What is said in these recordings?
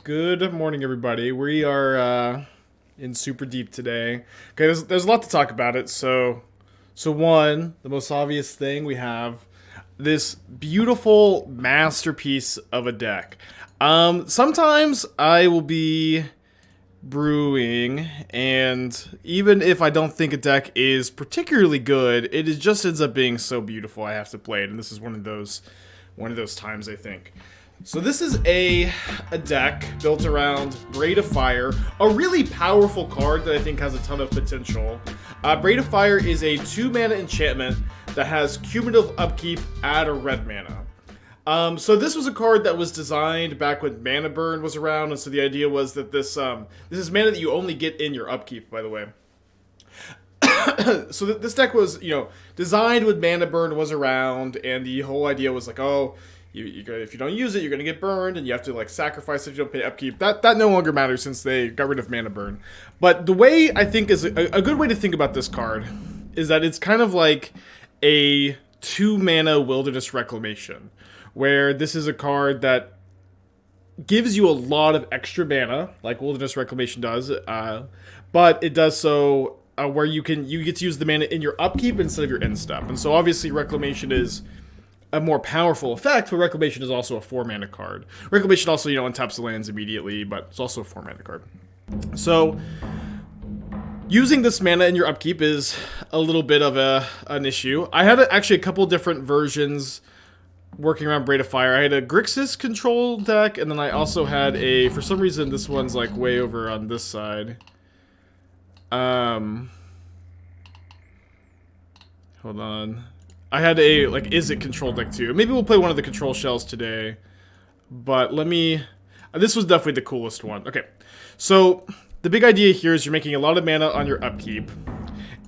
Good morning, everybody. We are in super deep today. Okay, there's a lot to talk about it. So one, the most obvious thing, we have this beautiful masterpiece of a deck. Sometimes I will be brewing, and even if I don't think a deck is particularly good, just ends up being so beautiful I have to play it, and this is one of those times, I think. So this is a deck built around Braid of Fire, a really powerful card that I think has a ton of potential. Braid of Fire is a 2-mana enchantment that has cumulative upkeep, add a red mana. So this was a card that was designed back when Mana Burn was around, and so the idea was that this is mana that you only get in your upkeep, by the way. So this deck was, designed when Mana Burn was around, and the whole idea was like, oh, if you don't use it, you're gonna get burned, and you have to sacrifice if you don't pay upkeep. That no longer matters since they got rid of Mana Burn. But the way I think is a good way to think about this card is that it's kind of like a 2-mana Wilderness Reclamation, where this is a card that gives you a lot of extra mana, like Wilderness Reclamation does, but it does so where you get to use the mana in your upkeep instead of your end step. And so obviously Reclamation is a more powerful effect, but Reclamation is also a 4-mana card. Reclamation also, untaps the lands immediately, but it's also a 4-mana card. So using this mana in your upkeep is a little bit of an issue. I had actually a couple different versions working around Braid of Fire. I had a Grixis control deck, and then I also had for some reason this one's way over on this side. Hold on. I had a, Izzet control deck too. Maybe we'll play one of the control shells today. But this was definitely the coolest one. Okay, so the big idea here is you're making a lot of mana on your upkeep.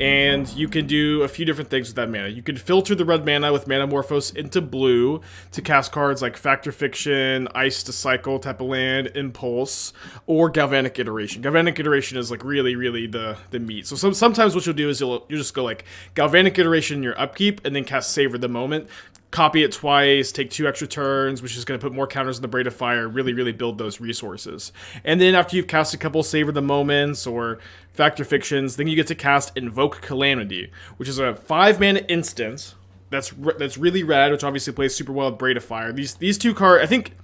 And you can do a few different things with that mana. You can filter the red mana with Manamorphose into blue to cast cards like Fact or Fiction, Ice to Cycle, tap a land, Impulse, or Galvanic Iteration. Galvanic Iteration is really, really the meat. So sometimes what you'll do is you'll just go Galvanic Iteration in your upkeep and then cast Savor the Moment. Copy it twice, take 2 extra turns, which is going to put more counters in the Braid of Fire, really, really build those resources. And then after you've cast a couple Savor the Moments or Fact or Fictions, then you get to cast Invoke Calamity, which is a 5-mana instant that's really rad, which obviously plays super well with Braid of Fire. These two cards, I think,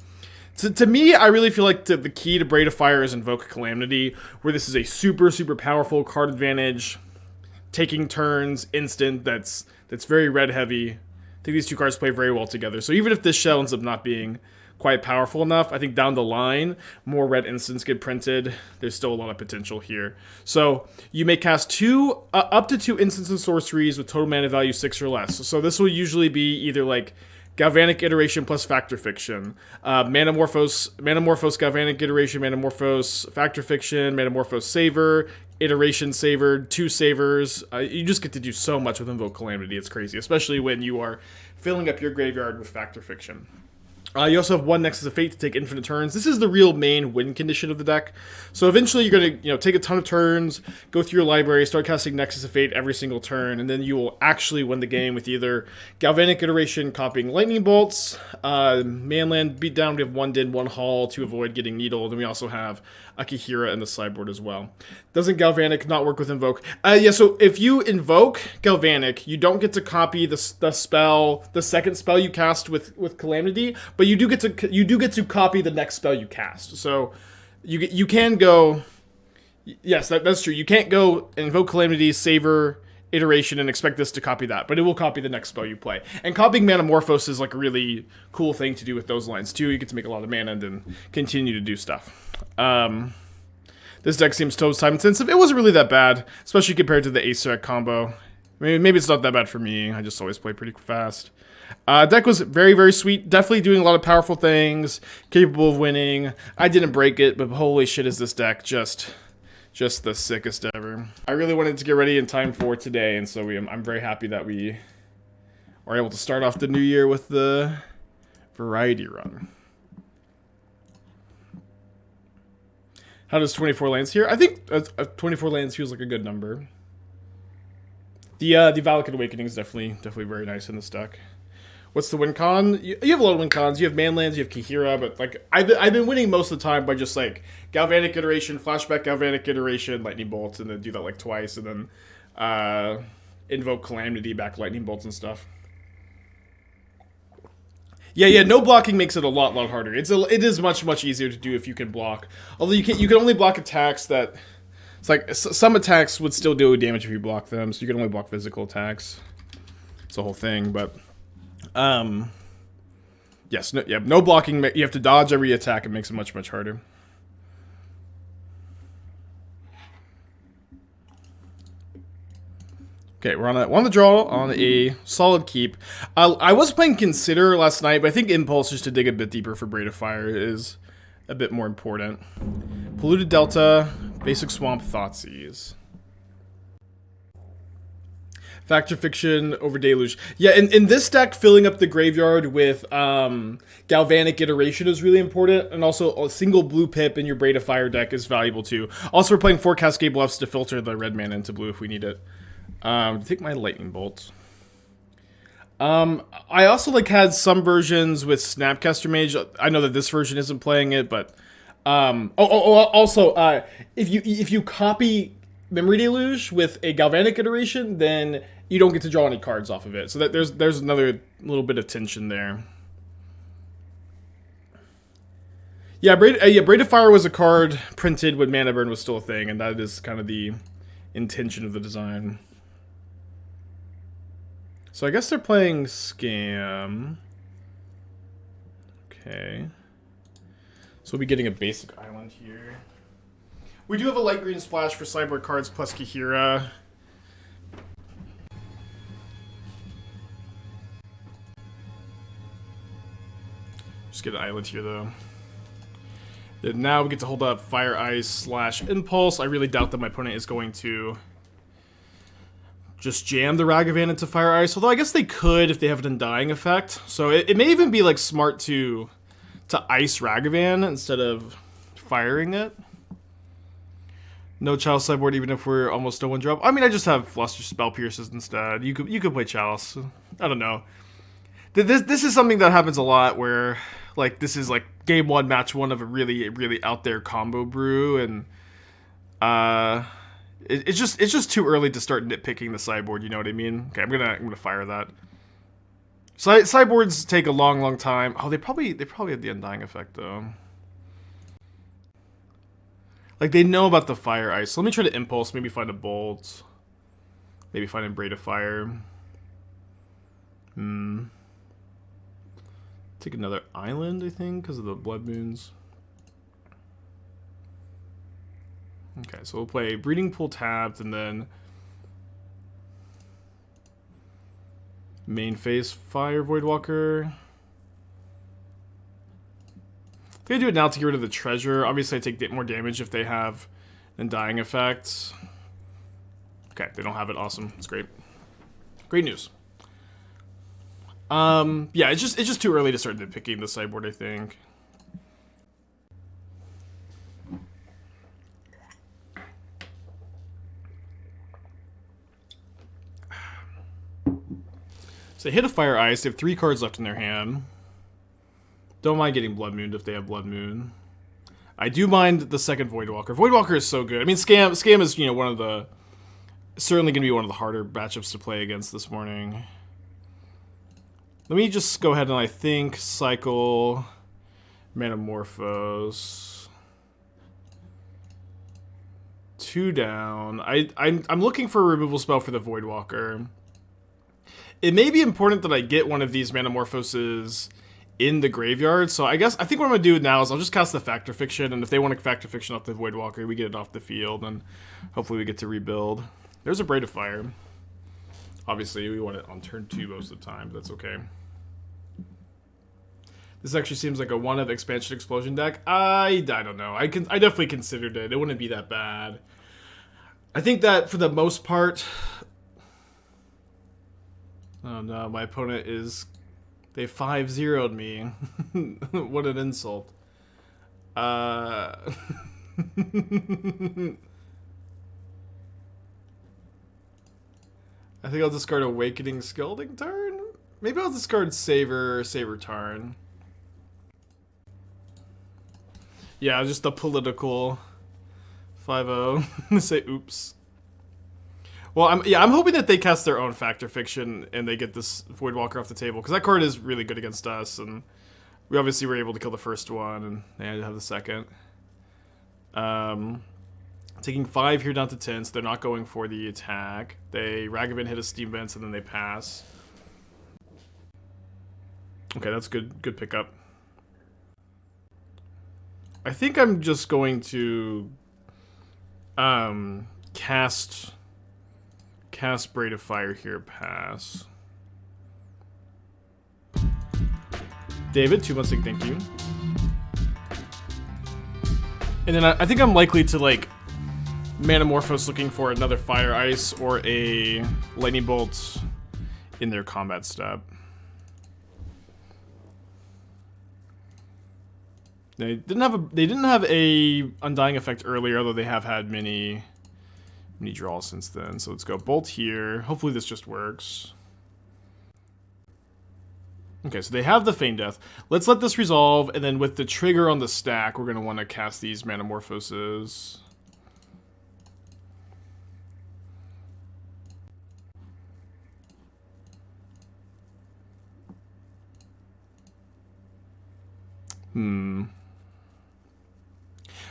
to me, I really feel like the key to Braid of Fire is Invoke Calamity, where this is a super, super powerful card advantage, taking turns, instant, that's very red heavy. I think these two cards play very well together. So even if this shell ends up not being quite powerful enough, I think down the line, more red instants get printed. There's still a lot of potential here. So you may cast up to 2 instants and sorceries with total mana value 6 or less. So this will usually be either Galvanic Iteration plus Fact or Fiction, Manamorphose Galvanic Iteration, Manamorphose Fact or Fiction, Manamorphose Savor, Iteration Savor, 2 Savors. You just get to do so much with Invoke Calamity. It's crazy, especially when you are filling up your graveyard with Fact or Fiction. You also have 1 Nexus of Fate to take infinite turns. This is the real main win condition of the deck. So eventually you're going to take a ton of turns, go through your library, start casting Nexus of Fate every single turn, and then you will actually win the game with either Galvanic Iteration copying Lightning Bolts, Manland Beatdown, we have 1 Din, 1 Haul to avoid getting Needle, then we also have a Kaheera in the sideboard as well. Doesn't Galvanic not work with Invoke? So if you invoke Galvanic, you don't get to copy the spell, the second spell you cast with Calamity, but you do get to copy the next spell you cast. So you can go, yes, that's true. You can't go Invoke Calamity, Savor, Iteration, and expect this to copy that, but it will copy the next spell you play. And copying Manamorphose is a really cool thing to do with those lines too. You get to make a lot of mana and then continue to do stuff. This deck seems so time intensive. It wasn't really that bad, especially compared to the Ace combo. Maybe it's not that bad for me. I just always play pretty fast. Deck was very, very sweet. Definitely doing a lot of powerful things. Capable of winning. I didn't break it, but holy shit is this deck just the sickest ever. I really wanted to get ready in time for today, and so I'm very happy that we are able to start off the new year with the variety run. How does 24 lands here? I think 24 lands feels like a good number. The Valakut Awakening is definitely very nice in this deck. What's the win con? You have a lot of win cons. You have Manlands, you have Kaheera, but like I've been winning most of the time by just like Galvanic Iteration, Flashback Galvanic Iteration, Lightning Bolts, and then do that like twice, and then Invoke Calamity, back Lightning Bolts and stuff. Yeah. No blocking makes it a lot harder. It is much easier to do if you can block. Although you can only block attacks that. It's like some attacks would still do damage if you block them, so you can only block physical attacks. It's a whole thing, but yes, no blocking. You have to dodge every attack. It makes it much harder. Okay, we're on the draw on a solid keep. I was playing Consider last night, but I think Impulse, just to dig a bit deeper for Braid of Fire, is a bit more important. Polluted Delta, Basic Swamp, Thoughtseize. Factor Fiction over Deluge. Yeah, in this deck, filling up the graveyard with Galvanic Iteration is really important, and also a single blue pip in your Braid of Fire deck is valuable too. Also, we're playing 4 Cascade Bluffs to filter the red mana into blue if we need it. Take my Lightning Bolt. I also had some versions with Snapcaster Mage. I know that this version isn't playing it, but also if you copy Memory Deluge with a Galvanic Iteration, then you don't get to draw any cards off of it. So that there's another little bit of tension there. Yeah, Braid of Fire was a card printed when Mana Burn was still a thing, and that is kind of the intention of the design. So I guess they're playing Scam. Okay. So we'll be getting a basic island here. We do have a light green splash for sideboard cards plus Kaheera. Just get an island here though. Then now we get to hold up Fire Ice / Impulse. I really doubt that my opponent is going to just jam the Ragavan into Fire Ice, although I guess they could if they have an Undying effect. So it may even be smart to ice Ragavan instead of firing it. No Chalice sideboard, even if we're almost no one drop. I mean, I just have Fluster Spell Pierces instead. You could play Chalice. I don't know. This is something that happens a lot where this is game 1, match 1 of a really out there combo brew, and it's just too early to start nitpicking the sideboard. You know what I mean? Okay, I'm gonna fire that. Sideboards take a long time. Oh, they probably have the Undying effect though. They know about the Fire Ice. So let me try to Impulse. Maybe find a Bolt. Maybe find a Braid of Fire. Take another island, I think, because of the Blood Moons. Okay, so we'll play Breeding Pool tapped, and then main phase Fire Voidwalker. I'm gonna do it now to get rid of the treasure. Obviously, I take more damage if they have an Undying effect. Okay, they don't have it. Awesome, it's great. Great news. Yeah, it's just too early to start nitpicking the sideboard, I think. So they hit a Fire Ice. They have 3 cards left in their hand. Don't mind getting Blood Moon if they have Blood Moon. I do mind the second Voidwalker. Voidwalker is so good. I mean, Scam is one of the certainly going to be one of the harder matchups to play against this morning. Let me just go ahead and I think cycle Manamorphose. 2 down. I'm looking for a removal spell for the Voidwalker. It may be important that I get one of these Manamorphoses in the graveyard, so I think what I'm going to do now is I'll just cast the Factor Fiction, and if they want to Factor Fiction off the Voidwalker, we get it off the field, and hopefully we get to rebuild. There's a Braid of Fire. Obviously, we want it on turn 2 most of the time, but that's okay. This actually seems like a one of Expansion Explosion deck. I don't know. I definitely considered it. It wouldn't be that bad. I think that for the most part... Oh no, my opponent is... They 5-0'd me. What an insult. I think I'll discard Awakening Scalding Tarn. Maybe I'll discard Savor Tarn. Yeah, just the political 5-0. Say oops. Well, I'm hoping that they cast their own Fact or Fiction and they get this Voidwalker off the table, because that card is really good against us, and we obviously were able to kill the first one, and they had to have the second. Taking 5 here down to 10, so they're not going for the attack. They Ragavan hit a Steam Vents, and then they pass. Okay, that's good pickup. I think I'm just going to cast Braid of Fire here, pass. David, 2 months, thank you. And then I think I'm likely to, like, Manamorphose looking for another Fire Ice or a Lightning Bolt in their combat step. They didn't have a Undying effect earlier, although they have had many draws since then. So let's go Bolt here. Hopefully this just works. Okay, so they have the Feign Death. Let's let this resolve, and then with the trigger on the stack, we're going to want to cast these Manamorphoses.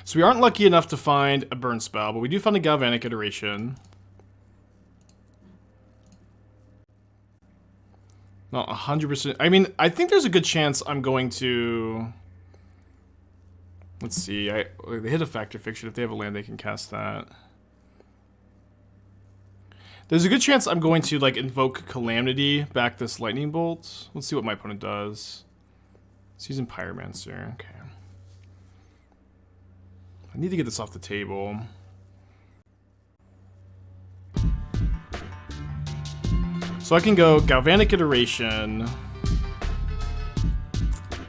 So we aren't lucky enough to find a burn spell, but we do find a Galvanic Iteration. Not 100%. I mean, I think there's a good chance I'm going to... Let's see. They hit a Fact or Fiction. If they have a land, they can cast that. There's a good chance I'm going to, like, Invoke Calamity, back this Lightning Bolt. Let's see what my opponent does. He's using Pyromancer. Okay. I need to get this off the table. So I can go Galvanic Iteration.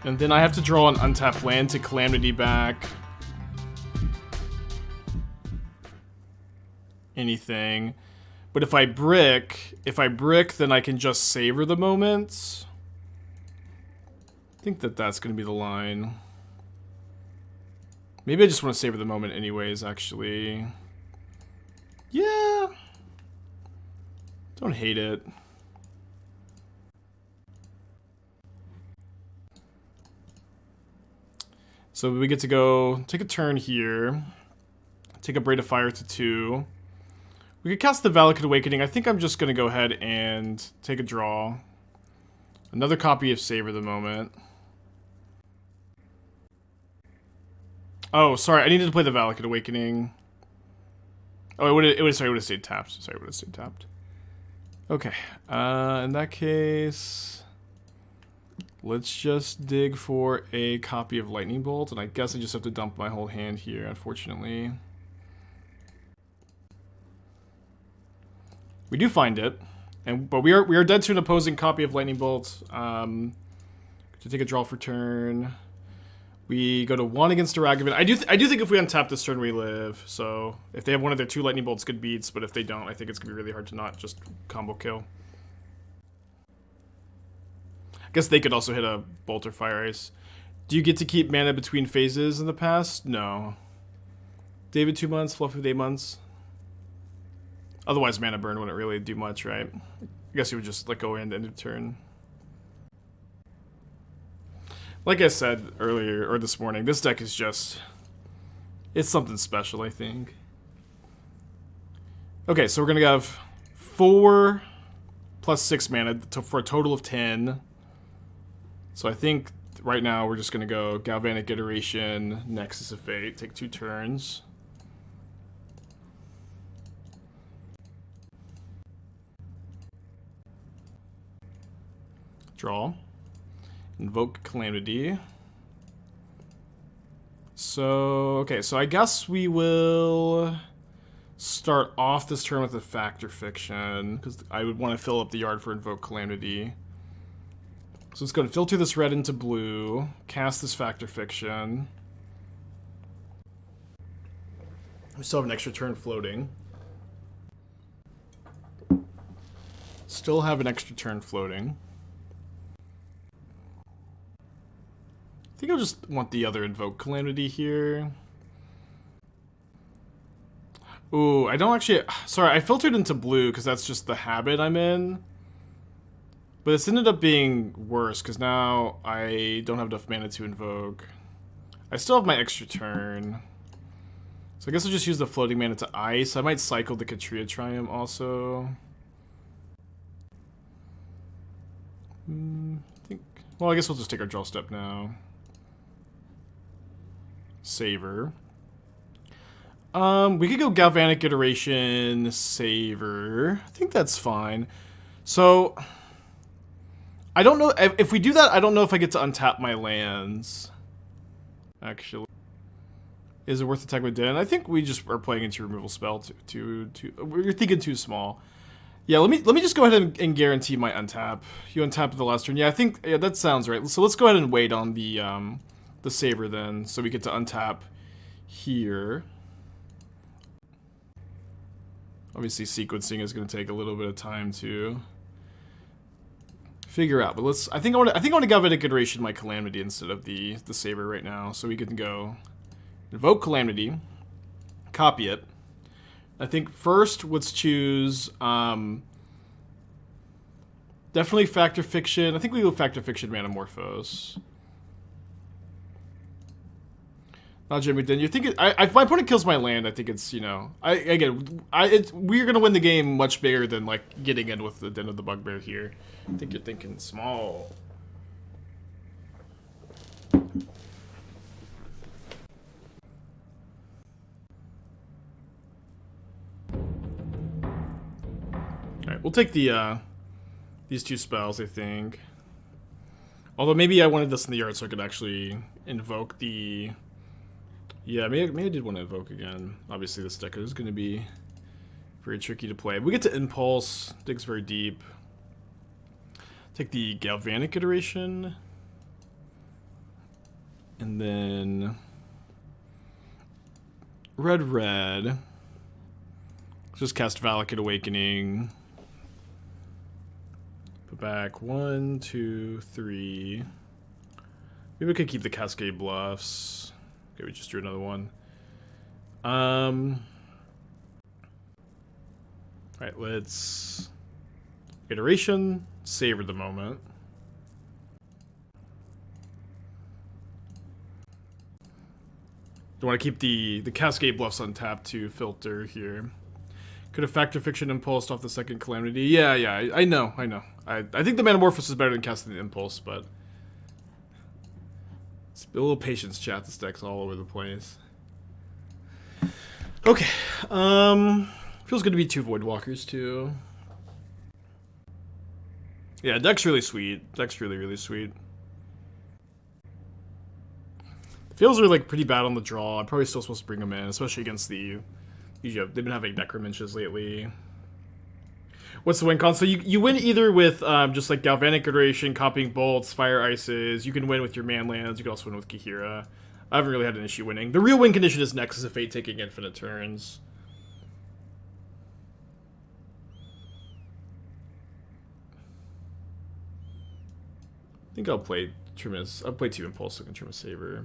And then I have to draw an untapped land to Calamity back. Anything. But if I brick, then I can just Savor the Moment. I think that's going to be the line. Maybe I just want to Savor the Moment anyways, actually. Yeah. Don't hate it. So we get to go take a turn here. Take a Braid of Fire to 2. We could cast the Valakut Awakening. I think I'm just going to go ahead and take a draw. Another copy of Savor the Moment. Oh, sorry, I needed to play the Valakut Awakening. Oh, it would have stayed tapped. Sorry, it would have stayed tapped. Okay, in that case, let's just dig for a copy of Lightning Bolt, and I guess I just have to dump my whole hand here, unfortunately. We do find it, but we are dead to an opposing copy of Lightning Bolt. To take a draw for turn. We go to 1 against a Ragavan. I do think if we untap this turn, we live. So if they have one of their 2 Lightning Bolts, good beats. But if they don't, I think it's gonna be really hard to not just combo kill. I guess they could also hit a Bolt or Fire Ice. Do you get to keep mana between phases in the past? No. David 2 months, Fluffy 8 months. Otherwise, mana burn wouldn't really do much, right? I guess you would just let go end of turn. Like I said earlier, or this morning, this deck is just... It's something special, I think. Okay, so we're going to have 4 plus 6 mana for a total of 10. So I think right now we're just going to go Galvanic Iteration, Nexus of Fate, take 2 turns. Draw. Invoke Calamity. So, okay, so I guess we will start off this turn with a Fact or Fiction, because I would want to fill up the yard for Invoke Calamity. So it's going to filter this red into blue, cast this Fact or Fiction. We still have an extra turn floating. Still have an extra turn floating. just want the other Invoke Calamity here. Ooh, I don't actually... Sorry, I filtered into blue because that's just the habit I'm in. But it's ended up being worse because now I don't have enough mana to invoke. I still have my extra turn. So I guess I'll just use the floating mana to ice. I might cycle the Ketria Triome also. Well, I guess we'll just take our draw step now. Savor. We could go Galvanic Iteration, Savor. I think that's fine. So, I don't know, if we do that, I don't know if I get to untap my lands. Actually. Is it worth attacking with Den? I think we just are playing into removal spell we're thinking too small. Yeah, let me just go ahead and guarantee my untap. You untap the last turn. Yeah, I think that sounds right. So let's go ahead and wait on the Savor then, so we get to untap here. Obviously, sequencing is going to take a little bit of time to figure out. But I think I want to Galvanic Iteration my Calamity instead of the Savor right now, so we can go Invoke Calamity, copy it. I think first let's choose definitely Factor Fiction. I think we go Factor Fiction Manamorphose. Not Jimmy Den. You think if my opponent kills my land, I think it's, you know, we're gonna win the game much bigger than like getting in with the Den of the Bugbear here. I think you're thinking small. Alright, we'll take these two spells, I think. Although maybe I wanted this in the yard so I could actually invoke the... Yeah, maybe I did want to invoke again. Obviously this deck is going to be very tricky to play. We get to Impulse, digs very deep. Take the Galvanic Iteration. And then... Red. Just cast Valakut Awakening. Put back 1, 2, 3. Maybe we could keep the Cascade Bluffs. Okay, we just drew another one. Alright, let's... Iteration, Savor the Moment. You want to keep the Cascade Bluffs untapped to filter here. Could have Factor Fiction Impulsed off the second Calamity. Yeah, I know. I think the Manamorphose is better than casting the Impulse, but... It's a little patience, chat. This deck's all over the place. Okay. Feels good to be 2 Voidwalkers, too. Yeah, deck's really sweet. Deck's really sweet. Feels are like pretty bad on the draw. I'm probably still supposed to bring them in, especially against the... They've been having Necrominches lately. What's the win con? So you win either with just like Galvanic Iteration, copying Bolts, Fire Ices. You can win with your man lands. You can also win with Kaheera. I haven't really had an issue winning. The real win condition is Nexus of Fate taking infinite turns. I think I'll play Trimus. I'll play 2 Impulse so I can Trimus Savor.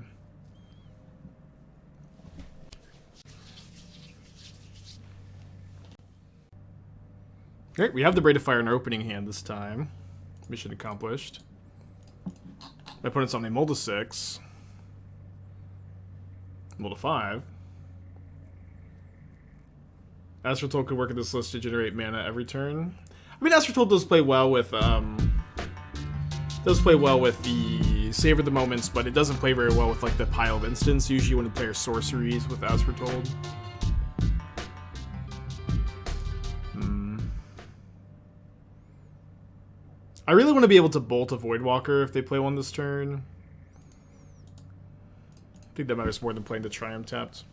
Alright, we have the Braid of Fire in our opening hand this time. Mission accomplished. My opponent's on a Molda 6. Molda 5. Astrotold could work in this list to generate mana every turn. I mean, Astrotold does play well with the Savor the Moments, but it doesn't play very well with like the pile of instants. Usually when the player sorceries with Astrotold. I really want to be able to bolt a Voidwalker if they play one this turn. I think that matters more than playing the Triumph tapped.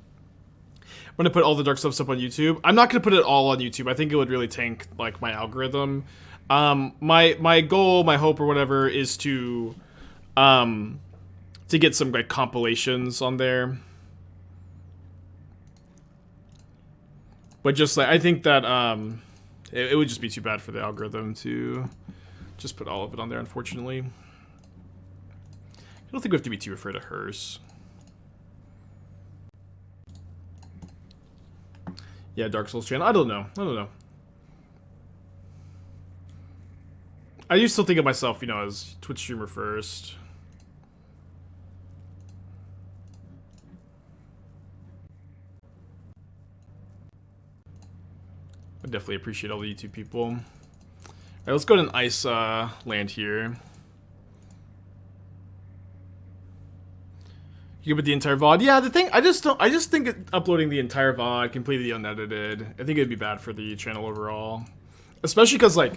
I'm going to put all the Dark Stuff up on YouTube. I'm not going to put it all on YouTube. I think it would really tank like my algorithm. My goal, my hope or whatever is to get some like compilations on there. But just like I think that it would just be too bad for the algorithm to just put all of it on there, unfortunately. don't think we have to be too afraid of hers. Yeah, Dark Souls channel. I don't know. I used to think of myself, you know, as Twitch streamer first. I definitely appreciate all the YouTube people. Alright, let's go to an ice land here. You with the entire VOD? Yeah, the thing, I just think uploading the entire VOD completely unedited, I think it'd be bad for the channel overall. Especially because, like,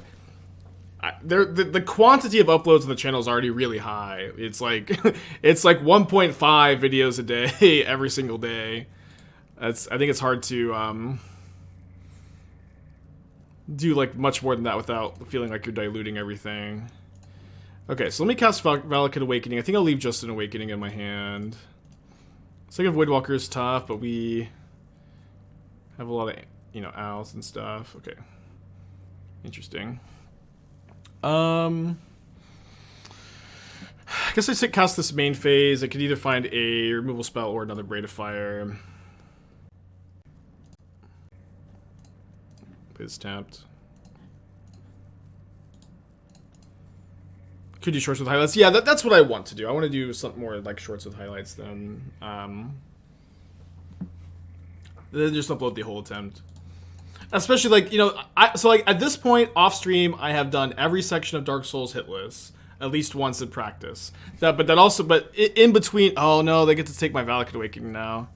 the quantity of uploads on the channel is already really high. It's like, it's like 1.5 videos a day, every single day. I think it's hard to, do, like, much more than that without feeling like you're diluting everything. Okay, so let me cast Valakut Awakening. I think I'll leave just an Awakening in my hand. Second Voidwalker is tough, but we have a lot of, you know, owls and stuff. Okay. Interesting. I guess I cast this main phase. I could either find a removal spell or another Braid of Fire. Is tapped. Could do shorts with highlights. Yeah, that's what I want to do. I want to do something more like shorts with highlights than just upload the whole attempt. Especially, like, you know, so like at this point off stream, I have done every section of Dark Souls hit list at least once in practice. But in between, oh no, they get to take my Valakut Awakening now.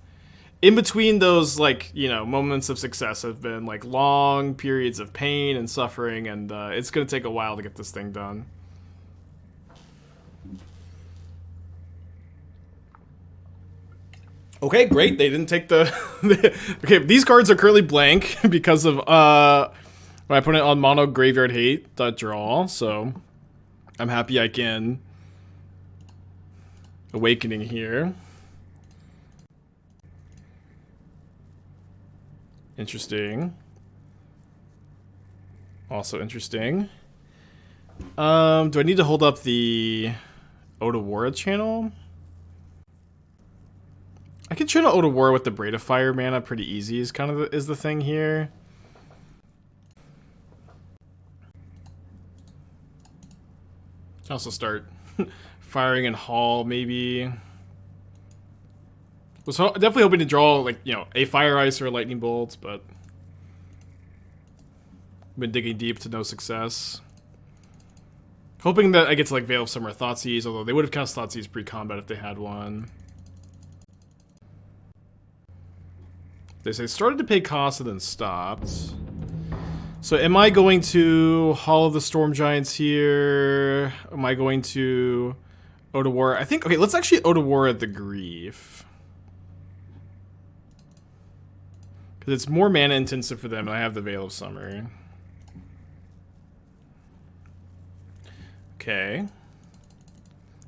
In between those, like, you know, moments of success have been like long periods of pain and suffering, and it's gonna take a while to get this thing done. Okay, great. They didn't take the... Okay, these cards are currently blank because of my opponent on mono graveyard hate draw, so I'm happy I can Awakening here. Interesting. Also interesting. Do I need to hold up the Otawara channel? I can channel Otawara with the Braid of Fire mana pretty easy is kind of the thing here. Also start firing in Hall maybe. Was definitely hoping to draw, like, you know, a Fire Ice or a Lightning Bolt, but been digging deep to no success. Hoping that I get to, like, Veil of Summer Thoughtseize, although they would have cast Thoughtseize pre-combat if they had one. They say started to pay costs and then stopped. So am I going to Hall of the Storm Giants here? Am I going to Otawara? I think, okay, let's actually Otawara the Grief. Because it's more mana intensive for them, and I have the Veil of Summer. Okay.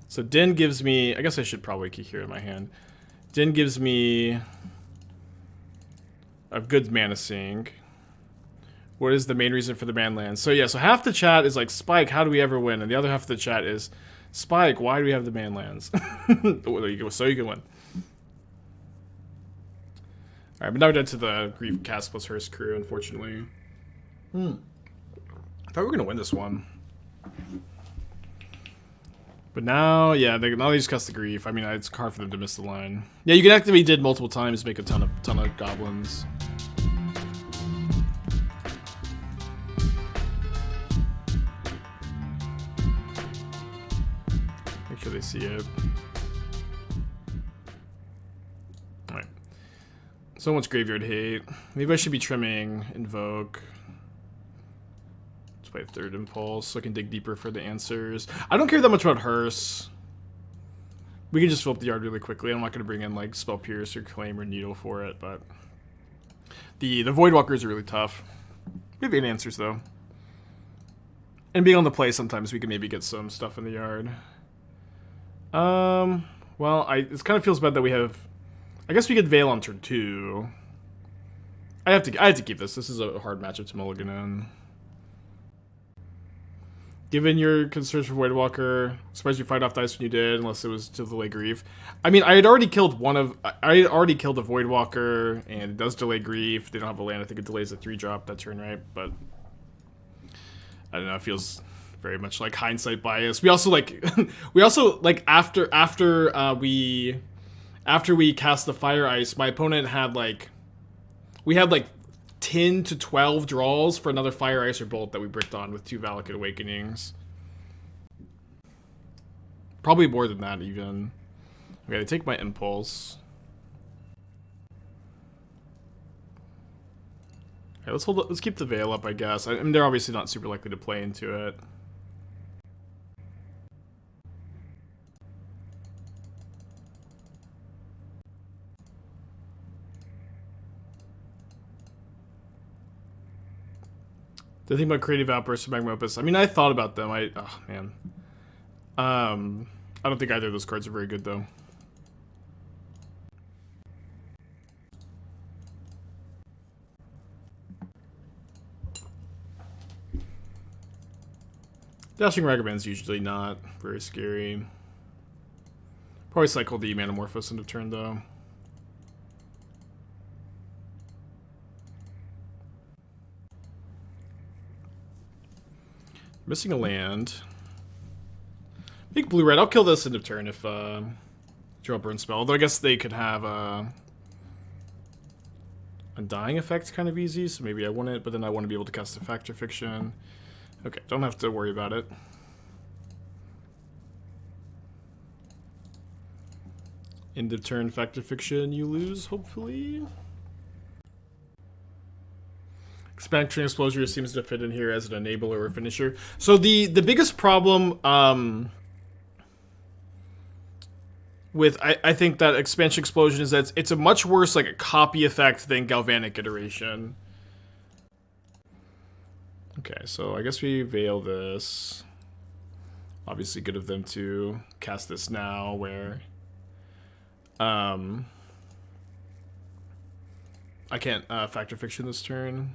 So Din gives me... I guess I should probably keep here in my hand. Din gives me a good mana sink. What is the main reason for the ban lands? So yeah, so half the chat is like, Spike, how do we ever win? And the other half of the chat is, Spike, why do we have the ban lands? There you go, so you can win. Alright, but now we're down to the Grief Cast plus Hearst crew, unfortunately. I thought we were going to win this one. But now, yeah, now they just cast the Grief. I mean, it's hard for them to miss the line. Yeah, you can activate Did multiple times, make a ton of goblins. Make sure they see it. Alright. So much graveyard hate. Maybe I should be trimming Invoke. Let's play Third Impulse so I can dig deeper for the answers. I don't care that much about Hearse. We can just fill up the yard really quickly. I'm not going to bring in like Spell Pierce or Claim or Needle for it, but the Voidwalkers are really tough. We have 8 answers though. And being on the play, sometimes we can maybe get some stuff in the yard. Well, it kind of feels bad that we have... I guess we could Veil on turn 2. I have to keep this. This is a hard matchup to mulligan in. Given your concerns for Voidwalker, surprised you fight off dice when you did, unless it was to delay grief. I mean, I had already killed I had already killed a Voidwalker, and it does delay grief. They don't have a land. I think it delays a 3-drop that turn, right? But I don't know. It feels very much like hindsight bias. We also like, after we cast the Fire Ice, my opponent had we had 10 to 12 draws for another Fire Ice or Bolt that we bricked on with 2 Valakut Awakenings. Probably more than that, even. Okay, they take my Impulse. Okay, let's keep the Veil up, I guess. I mean, they're obviously not super likely to play into it. The thing about Creative Outburst and Magma Opus, I mean, I thought about them. Oh, man. I don't think either of those cards are very good, though. Dashing Ragavan's usually not very scary. Probably cycle the Manamorphose end of turn, though. Missing a land. Big blue-red. I'll kill this end of turn if draw a burn spell. Although I guess they could have a dying effect kind of easy, so maybe I want it, but then I want to be able to cast a Factor Fiction. Okay, don't have to worry about it. End of turn Factor Fiction, you lose, hopefully. Expansion Explosion seems to fit in here as an enabler or finisher. So the biggest problem with I think that Expansion Explosion is that it's a much worse a copy effect than Galvanic Iteration. Okay, so I guess we veil this. Obviously good of them to cast this now where I can't Factor Fiction this turn.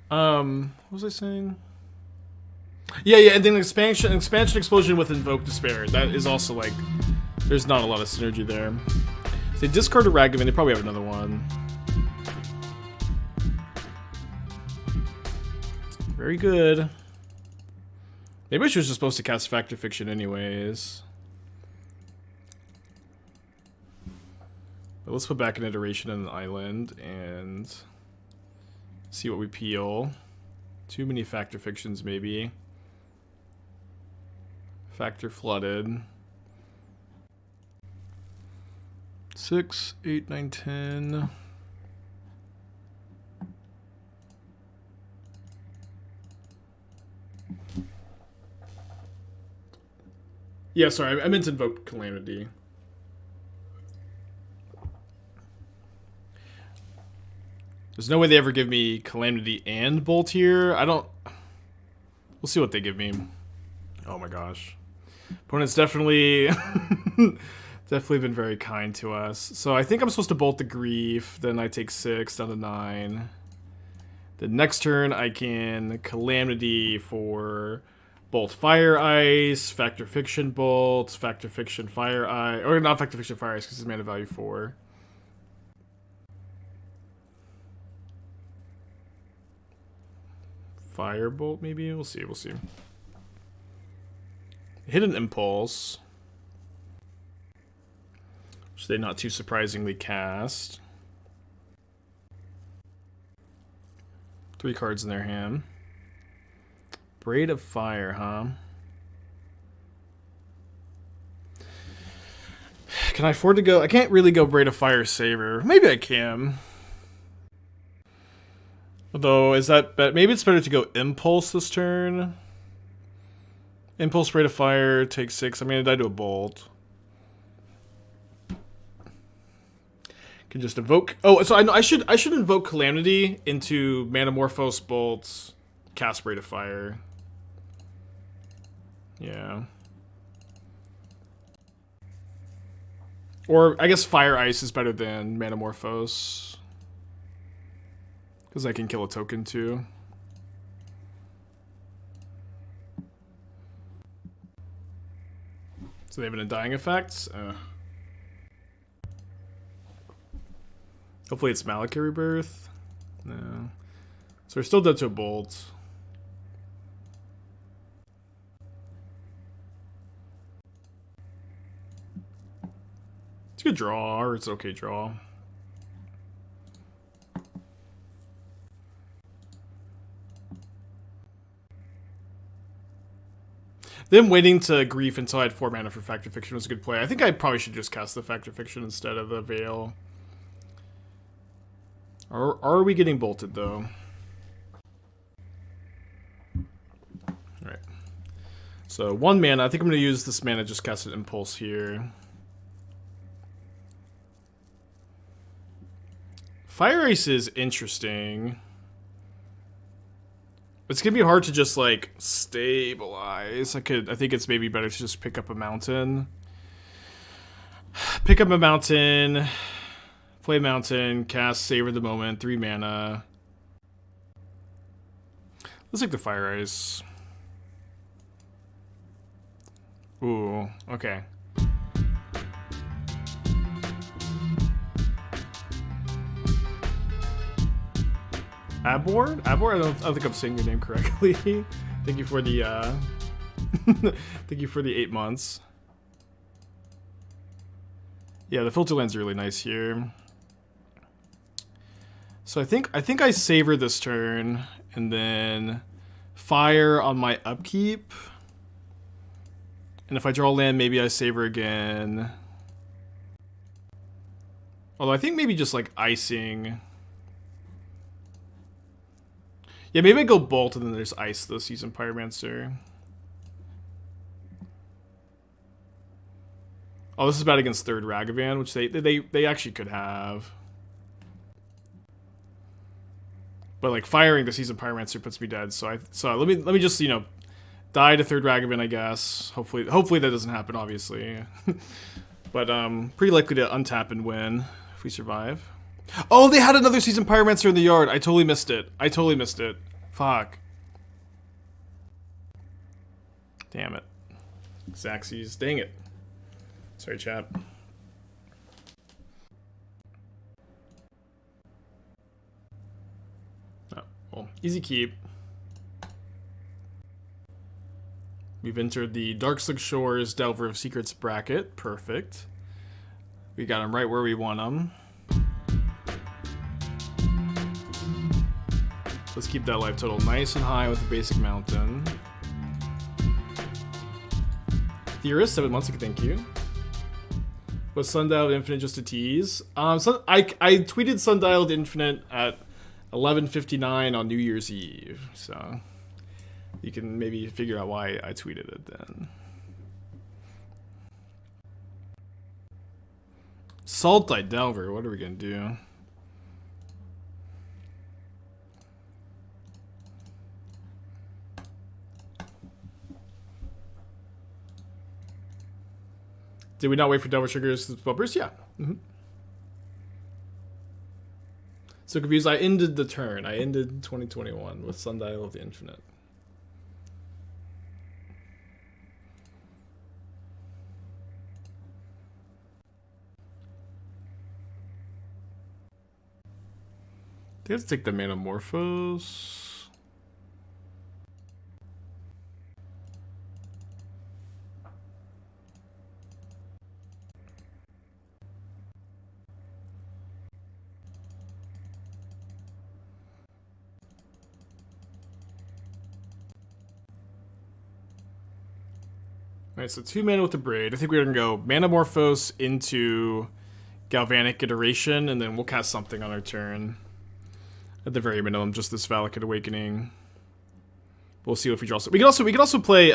What was I saying? Yeah, and then expansion explosion with Invoke Despair. That is also there's not a lot of synergy there. So they discard a Ragavan, they probably have another one. Very good. Maybe she was just supposed to cast Factor Fiction anyways. But let's put back an Iteration in the island and see what we peel. Too many Factor Fictions, maybe. Factor Flooded. 6, 8, 9, 10. Yeah, sorry, I meant to Invoke Calamity. There's no way they ever give me Calamity and Bolt here. We'll see what they give me. Oh my gosh. Opponent's definitely been very kind to us. So I think I'm supposed to Bolt the Grief. Then I take 6 down to 9. The next turn I can Calamity for Bolt Fire Ice, Factor Fiction Bolt, Factor Fiction Fire Ice, or not Factor Fiction Fire Ice because it's mana value 4. Firebolt, maybe? We'll see. Hidden Impulse, which they not too surprisingly cast. 3 cards in their hand. Braid of Fire, huh? Can I afford to go? I can't really go Braid of Fire Savor. Maybe I can. Although, is that maybe it's better to go Impulse this turn. Impulse, Braid of Fire, take 6. I mean, I do a Bolt. Can just evoke. Oh, so I should invoke Calamity into Manamorphose Bolts, cast Braid of Fire. Yeah. Or I guess Fire Ice is better than Manamorphose. Because I can kill a token too. So they have an undying effect. Hopefully it's Malakir Rebirth. No. So we're still dead to a bolt. It's a good draw, or it's okay draw. Them waiting to grief until I had 4 mana for Fact or Fiction was a good play. I think I probably should just cast the Fact or Fiction instead of the Veil. Are we getting bolted, though? Alright. So, 1 mana. I think I'm going to use this mana, just cast an Impulse here. Fire Ice is interesting. It's gonna be hard to just like stabilize. I think it's maybe better to just pick up a mountain. Pick up a mountain, play mountain, cast Savor the Moment, 3 mana. Let's take the Fire Ice. Ooh, okay. Abboard? Abboard? I don't think I'm saying your name correctly. Thank you for the thank you for the 8 months. Yeah, the filter land's really nice here. So I think I savor this turn and then fire on my upkeep. And if I draw land, maybe I savor again. Although I think maybe just like icing. Yeah, maybe I go Bolt and then there's Ice the Seasoned Pyromancer. Oh, this is bad against 3rd Ragavan, which they actually could have. But like firing the Seasoned Pyromancer puts me dead, so let me just, you know, die to 3rd Ragavan, I guess. Hopefully that doesn't happen, obviously. But pretty likely to untap and win if we survive. Oh, they had another Seasoned Pyromancer in the yard. I totally missed it. Fuck. Damn it. Xaxes. Dang it. Sorry, chat. Oh, well, easy keep. We've entered the Darkslick Shores Delver of Secrets bracket. Perfect. We got him right where we want him. Let's keep that life total nice and high with the basic mountain. Theorist, 7 months ago, thank you. Was Sundialed Infinite just a tease? I tweeted Sundialed Infinite at 11:59 on New Year's Eve, so you can maybe figure out why I tweeted it then. Saltite Delver, what are we gonna do? Did we not wait for Delver triggers to spell burst? Yeah. So confused. I ended the turn. I ended 2021 with Sundial of the Infinite. Let's take the Manamorphose. Alright, so 2 mana with the Braid. I think we're going to go Manamorphose into Galvanic Iteration, and then we'll cast something on our turn. At the very minimum, just this Valakut Awakening. We'll see if we draw. We could also play.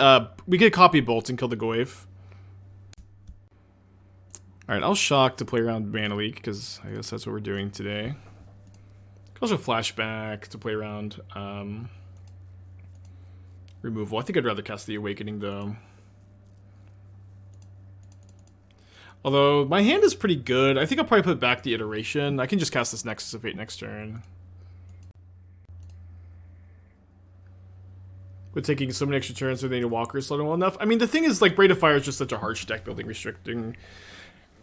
We could copy Bolt and kill the Goyf. All right, I'll shock to play around Mana Leak because I guess that's what we're doing today. Could also flashback to play around removal. I think I'd rather cast the Awakening though. Although, my hand is pretty good. I think I'll probably put back the iteration. I can just cast this Nexus of Fate next turn. With taking so many extra turns, so they need walkers slot well enough. I mean, the thing is, like, Braid of Fire is just such a harsh deck building restricting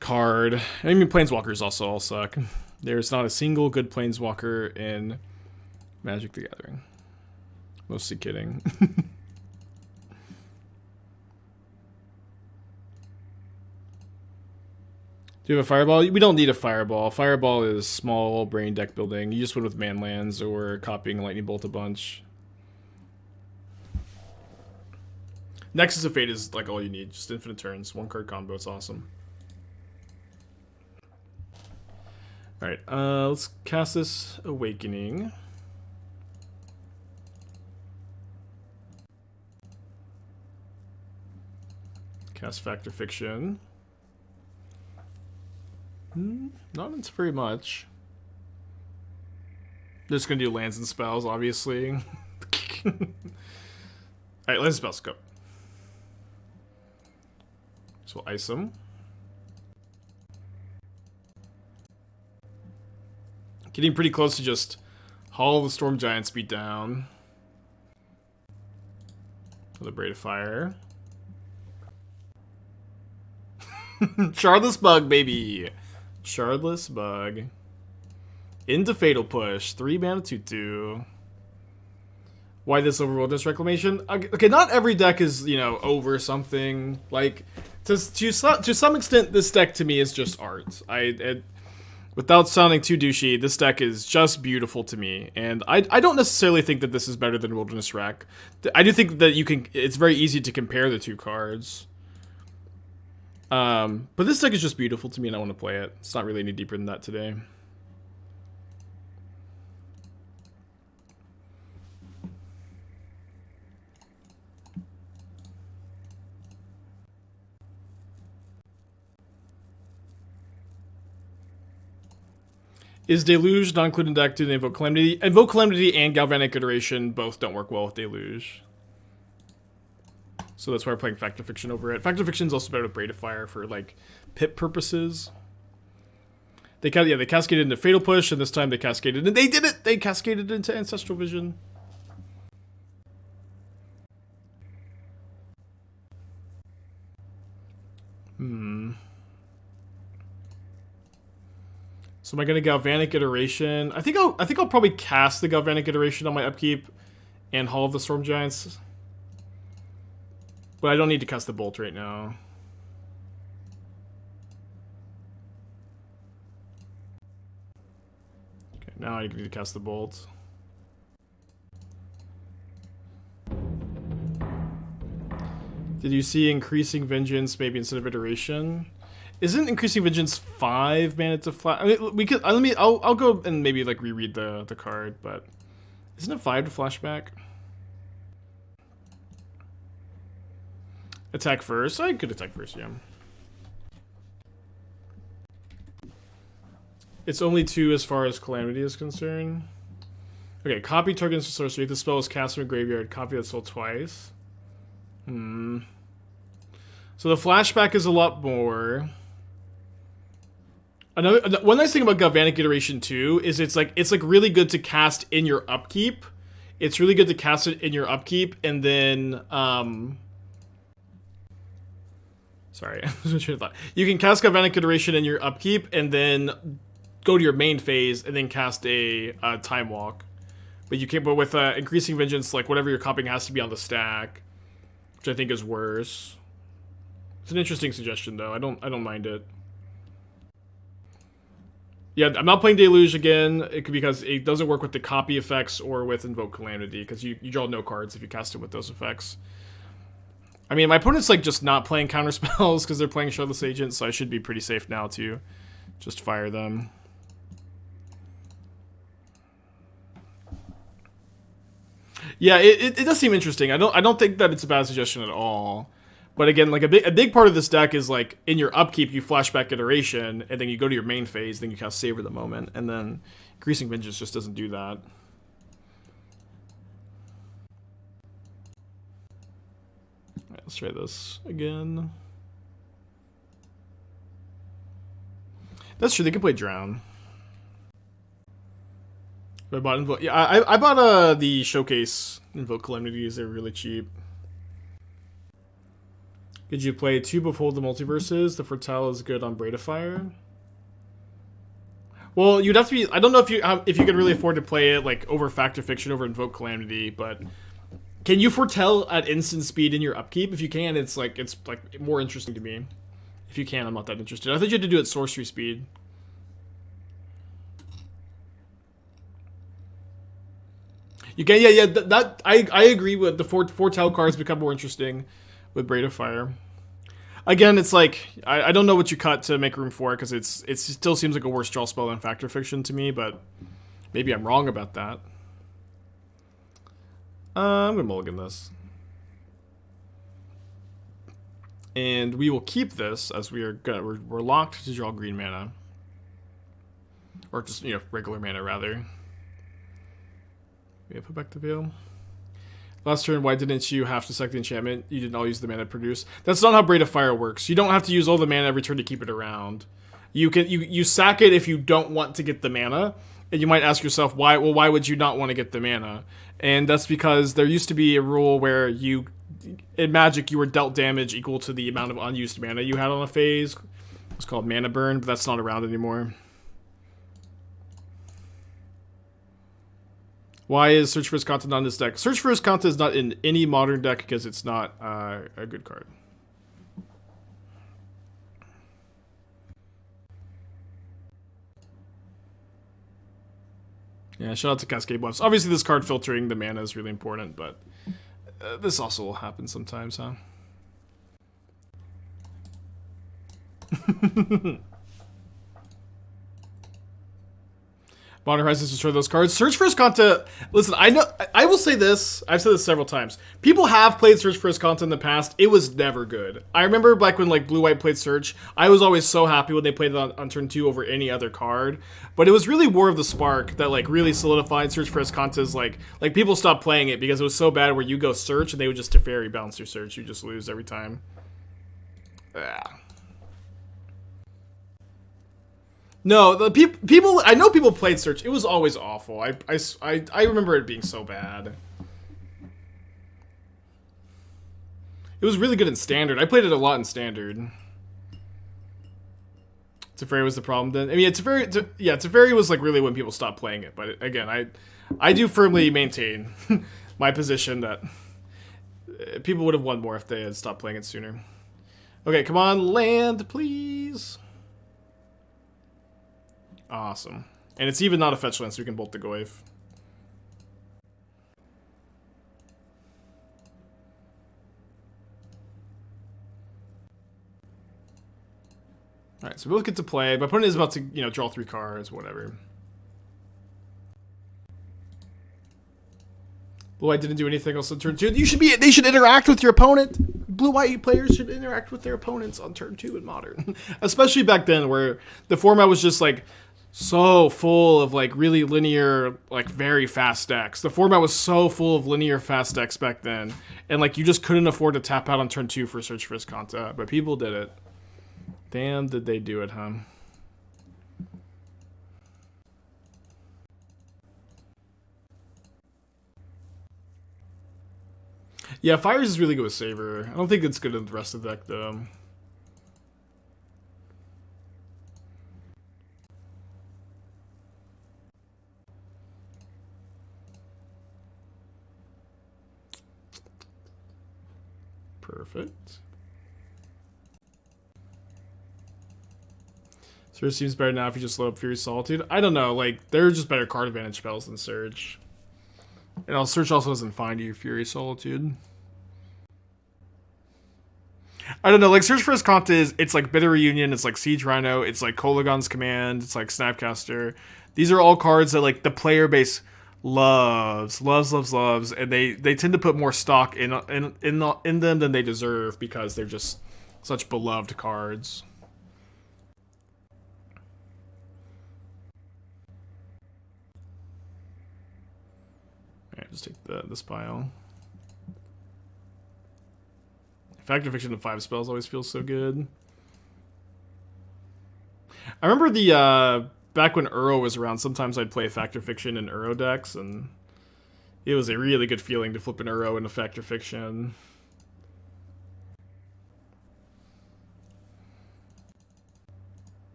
card. I mean, Planeswalkers also all suck. There's not a single good Planeswalker in Magic the Gathering. Mostly kidding. Do you have a Fireball? We don't need a Fireball. Fireball is small brain deck building. You just win with Manlands or copying Lightning Bolt a bunch. Nexus of Fate is like all you need. Just infinite turns. One card combo. It's awesome. Alright, let's cast this Awakening. Cast Fact or Fiction. Not into very much. Just gonna do lands and spells, obviously. Alright, lands and spells, go. So we'll ice them. Getting pretty close to just Hall of the Storm Giants beat down. The Braid of Fire. Shardless Bug, baby. Shardless Bug. Into Fatal Push. 3 mana 2/2. Why this over Wilderness Reclamation? Okay, not every deck is, you know, over something. Like, to some extent, this deck to me is just art. Without sounding too douchey, this deck is just beautiful to me. And I don't necessarily think that this is better than Wilderness Rec. I do think that it's very easy to compare the two cards. But this deck is just beautiful to me and I want to play it. It's not really any deeper than that today. Is Deluge not included in deck due to Invoke Calamity? Invoke Calamity and Galvanic Iteration both don't work well with Deluge. So that's why we're playing Fact or Fiction over it. Fact or Fiction is also better with Braid of Fire for, like, pip purposes. They cascaded into Fatal Push, and this time they cascaded, and they did it! They cascaded into Ancestral Vision. So am I gonna Galvanic Iteration? I think I'll probably cast the Galvanic Iteration on my upkeep and Hall of the Storm Giants. But I don't need to cast the Bolt right now. Okay, now I need to cast the Bolt. Did you see Increasing Vengeance maybe instead of Iteration? Isn't Increasing Vengeance 5 mana to flash? I mean, we could. I'll go and maybe like reread the card, but isn't it 5 to flashback? Attack first. I could attack first, yeah. It's only 2 as far as Calamity is concerned. Okay, copy target's sorcery. If the spell is cast from a graveyard, copy that spell twice. So the flashback is a lot more. One nice thing about Galvanic Iteration 2 is it's like really good to cast in your upkeep. It's really good to cast it in your upkeep and then sorry, you can cast Galvanic Iteration in your upkeep and then go to your main phase and then cast a Time Walk. But you can't. But with Increasing Vengeance, like whatever you're copying has to be on the stack, which I think is worse. It's an interesting suggestion though. I don't mind it. Yeah, I'm not playing Deluge again because it doesn't work with the copy effects or with Invoke Calamity because you draw no cards if you cast it with those effects. I mean, my opponent's like just not playing counter spells because they're playing Shardless Agent, so I should be pretty safe now to just fire them. Yeah, it does seem interesting. I don't think that it's a bad suggestion at all. But again, like a big part of this deck is like in your upkeep you flashback Iteration, and then you go to your main phase, then you cast Savor the Moment, and then Increasing Vengeance just doesn't do that. Alright, let's try this again. That's true. They can play Drown. I bought Invoke. Yeah, I bought the showcase Invoke Calamities. They're really cheap. Did you play Tube of Hold the Multiverses? The Foretell is good on Braid of Fire. Well, you'd have to be. I don't know if you can really afford to play it like over Fact or Fiction over Invoke Calamity, but can you foretell at instant speed in your upkeep? If you can, it's like more interesting to me. If you can, I'm not that interested. I think you had to do it sorcery speed. You can, yeah. That I agree with the foretell cards become more interesting with Braid of Fire. Again, it's like I don't know what you cut to make room for it because it still seems like a worse draw spell than Fact or Fiction to me, but maybe I'm wrong about that. I'm gonna mulligan this, and we will keep this as we're locked to draw green mana, or just regular mana rather. Yeah, put back the veil. Last turn, why didn't you have to sack the enchantment? You didn't all use the mana to produce. That's not how Braid of Fire works. You don't have to use all the mana every turn to keep it around. You sack it if you don't want to get the mana, and you might ask yourself why. Well, why would you not want to get the mana? And that's because there used to be a rule where in Magic you were dealt damage equal to the amount of unused mana you had on a phase. It's called mana burn, but that's not around anymore. Why is Search for Escanta not in this deck? Search for Escanta is not in any modern deck because it's not a good card. Yeah, shout out to Cascade Bluffs. Obviously, this card filtering the mana is really important, but this also will happen sometimes, huh? Modern Horizons destroy those cards. Search for Escanta. Listen, I will say this. I've said this several times. People have played Search for Escanta in the past. It was never good. I remember back when Blue White played Search. I was always so happy when they played it on turn 2 over any other card. But it was really War of the Spark that really solidified Search for Escanta's like people stopped playing it because it was so bad where you go search and they would just Teferi bounce your search. You just lose every time. Yeah. No, the people I know people played Search. It was always awful. I remember it being so bad. It was really good in Standard. I played it a lot in Standard. Teferi was the problem then. I mean, Teferi was really when people stopped playing it. But again, I do firmly maintain my position that people would have won more if they had stopped playing it sooner. Okay, come on, land, please. Awesome. And it's even not a fetch land, so we can bolt the Goyf. Alright, so we'll get to play. My opponent is about to, draw 3 cards, whatever. Blue White didn't do anything else on turn 2. They should interact with your opponent. Blue White players should interact with their opponents on turn 2 in Modern. Especially back then where the format was just so full of really linear, very fast decks. The format was so full of linear fast decks back then, and you just couldn't afford to tap out on turn 2 for Search for Escanta, but people did it. Damn, did they do it, huh? Yeah, Fires is really good with Savor. I don't think it's good in the rest of the deck though. Perfect. Surge seems better now if you just load up Fury Solitude. I don't know, there are just better card advantage spells than Surge. And Surge also doesn't find you Fury Solitude. I don't know, Search for Escanta it's Bitter Reunion, it's Siege Rhino, it's Kolagon's Command, it's Snapcaster. These are all cards that the player base loves, and they tend to put more stock in them than they deserve because they're just such beloved cards. Alright, just take this pile. Fact or Fiction of 5 spells always feels so good. I remember the back when Uro was around, sometimes I'd play Fact or Fiction in Uro decks, and it was a really good feeling to flip an Uro into Fact or Fiction.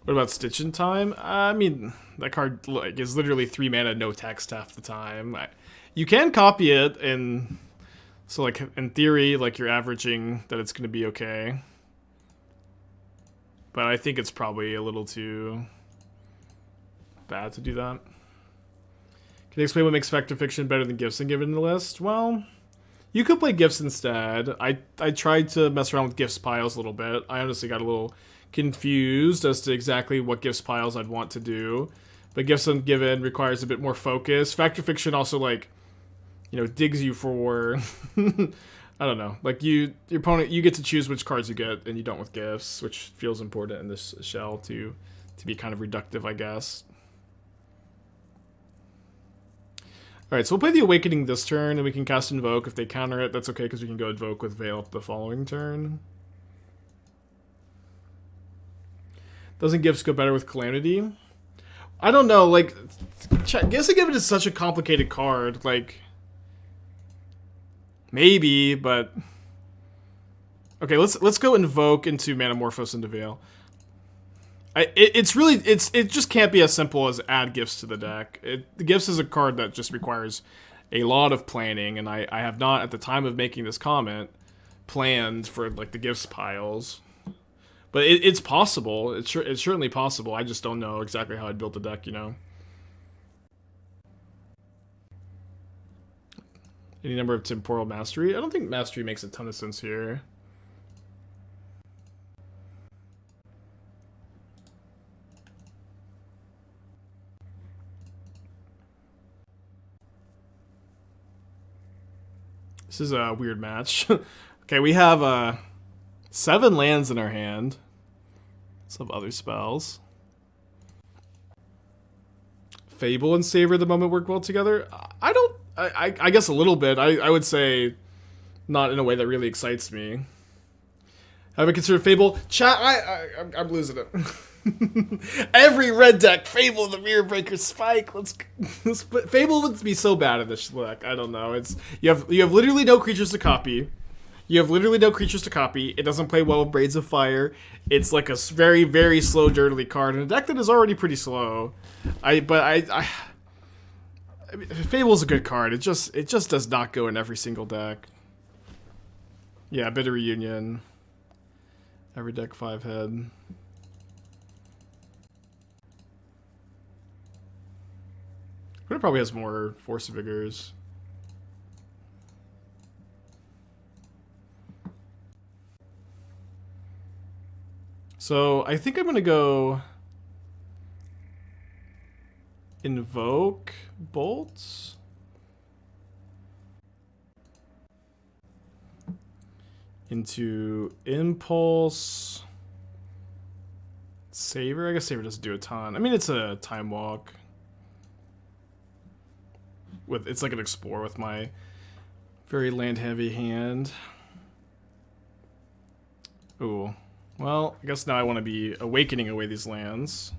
What about Stitch in Time? I mean, that card like is literally 3 mana, no text half the time. You can copy it, and so like in theory, like you're averaging that it's going to be okay. But I think it's probably a little too bad to do that. Can you explain what makes Fact or Fiction better than Gifts and Give it in the list? Well, you could play Gifts instead. I tried to mess around with Gifts piles a little bit. I honestly got a little confused as to exactly what Gifts piles I'd want to do. But Gifts Ungiven requires a bit more focus. Fact or Fiction also, like, you know, digs you for... I don't know. Like, your opponent, you get to choose which cards you get, and you don't with Gifts, which feels important in this shell to be kind of reductive, I guess. Alright, so we'll play the Awakening this turn, and we can cast Invoke. If they counter it, that's okay, because we can go Invoke with Veil up the following turn. Doesn't Gifts go better with Calamity? I don't know, like, Gifts and Give It is such a complicated card, like, maybe, but... Okay, let's go Invoke into Manamorphose into Veil. It just can't be as simple as add Gifts to the deck. The Gifts is a card that just requires a lot of planning, and I have not, at the time of making this comment, planned for, like, the Gifts piles. But it's possible. It's certainly possible. I just don't know exactly how I'd built the deck, you know. Any number of Temporal Mastery? I don't think Mastery makes a ton of sense here. This is a weird match. Okay, we have 7 lands in our hand. Some other spells. Fable and Savor the Moment work well together? I guess a little bit. I would say not in a way that really excites me. Have I considered Fable? Chat, I'm losing it. Every red deck, Fable the Mirror Breaker Spike. Let's Fable would be so bad in this deck. I don't know. You have literally no creatures to copy. It doesn't play well with Braids of Fire. It's like a very, very slow, dirtily card in a deck that is already pretty slow. Fable's a good card. It just does not go in every single deck. Yeah, Bitter Reunion. Every deck 5-head. It probably has more Force of Vigors. So I think I'm gonna go Invoke Bolts. Into Impulse. Savor. I guess Savor doesn't do a ton. I mean, it's a Time Walk. It's like an Explore with my very land-heavy hand. Ooh. Well, I guess now I want to be awakening away these lands.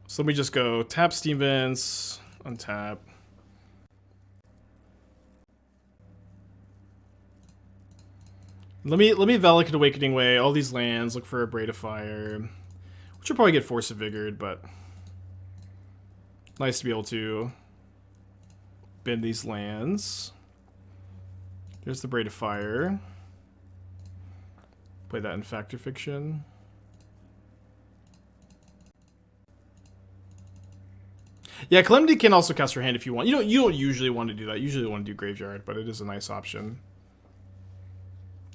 So let me just go tap Steam Vents, untap. Let me Valakut Awakening away all these lands, look for a Braid of Fire, which will probably get Force of Vigored, but nice to be able to bend these lands. There's the Braid of Fire. Play that in Fact or Fiction. Yeah, Calamity can also cast your hand if you want. You don't usually want to do that. You usually want to do Graveyard, but it is a nice option.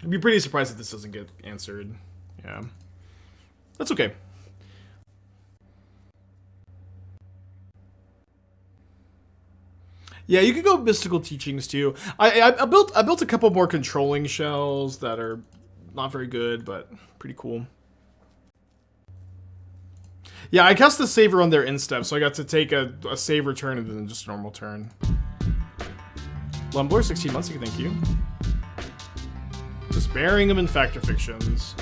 I'd be pretty surprised if this doesn't get answered. Yeah. That's okay. Yeah, you could go Mystical Teachings too. I built a couple more controlling shells that are not very good, but pretty cool. Yeah, I cast the Savor on their instep, so I got to take a Savor turn and then just a normal turn. Lumbler, 16 months, thank you. Just burying them in Fact or Fictions.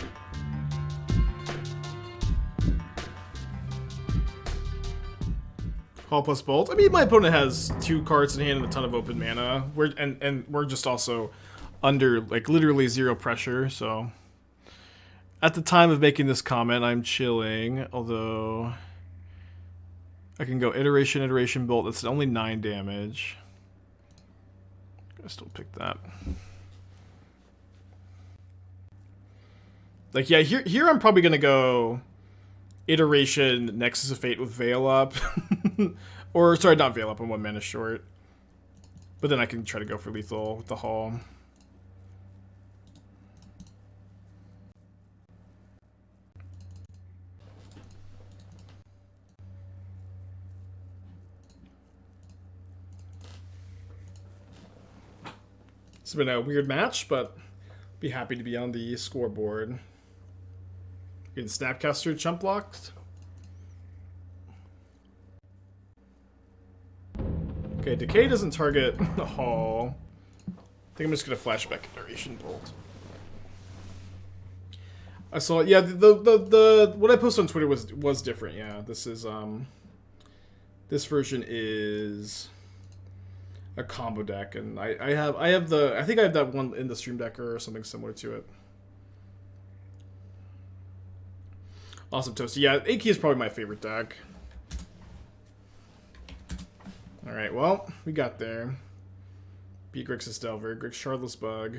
Call plus Bolt. I mean, my opponent has 2 cards in hand and a ton of open mana. We're just also under, like, literally 0 pressure, so... At the time of making this comment, I'm chilling, although... I can go Iteration, Iteration, Bolt. That's only 9 damage. I still pick that. Like, yeah, here I'm probably gonna go Iteration, Nexus of Fate with Veil up. Or, sorry, not Veil up, I'm 1 mana short. But then I can try to go for lethal with the Haul. It's been a weird match, but be happy to be on the scoreboard. Getting Snapcaster chump blocked. Okay, Decay doesn't target the Hall. I think I'm just gonna flashback Iteration Bolt. I saw, yeah, the what I posted on Twitter was different. Yeah, this is this version is a combo deck, and I think I have that one in the Stream Decker or something similar to it. Awesome Toasty. Yeah, A-Key is probably my favorite deck. Alright, well, we got there. Beat Grixis Delver, Grix Shardless Bug.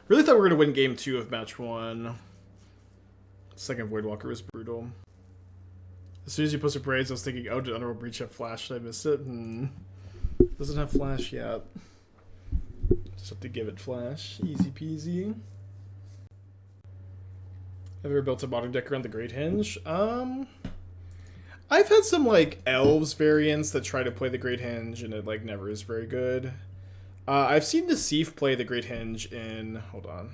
Really thought we were going to win game 2 of match 1. Second Voidwalker was brutal. As soon as you posted Braids, I was thinking, oh, did Underworld Breach have Flash? Did I miss it? Doesn't have Flash yet. Just have to give it Flash. Easy peasy. Have you ever built a modern deck around the Great Hinge? I've had some, like, Elves variants that try to play the Great Hinge, and it, like, never is very good. I've seen Nassif play the Great Hinge in... Hold on.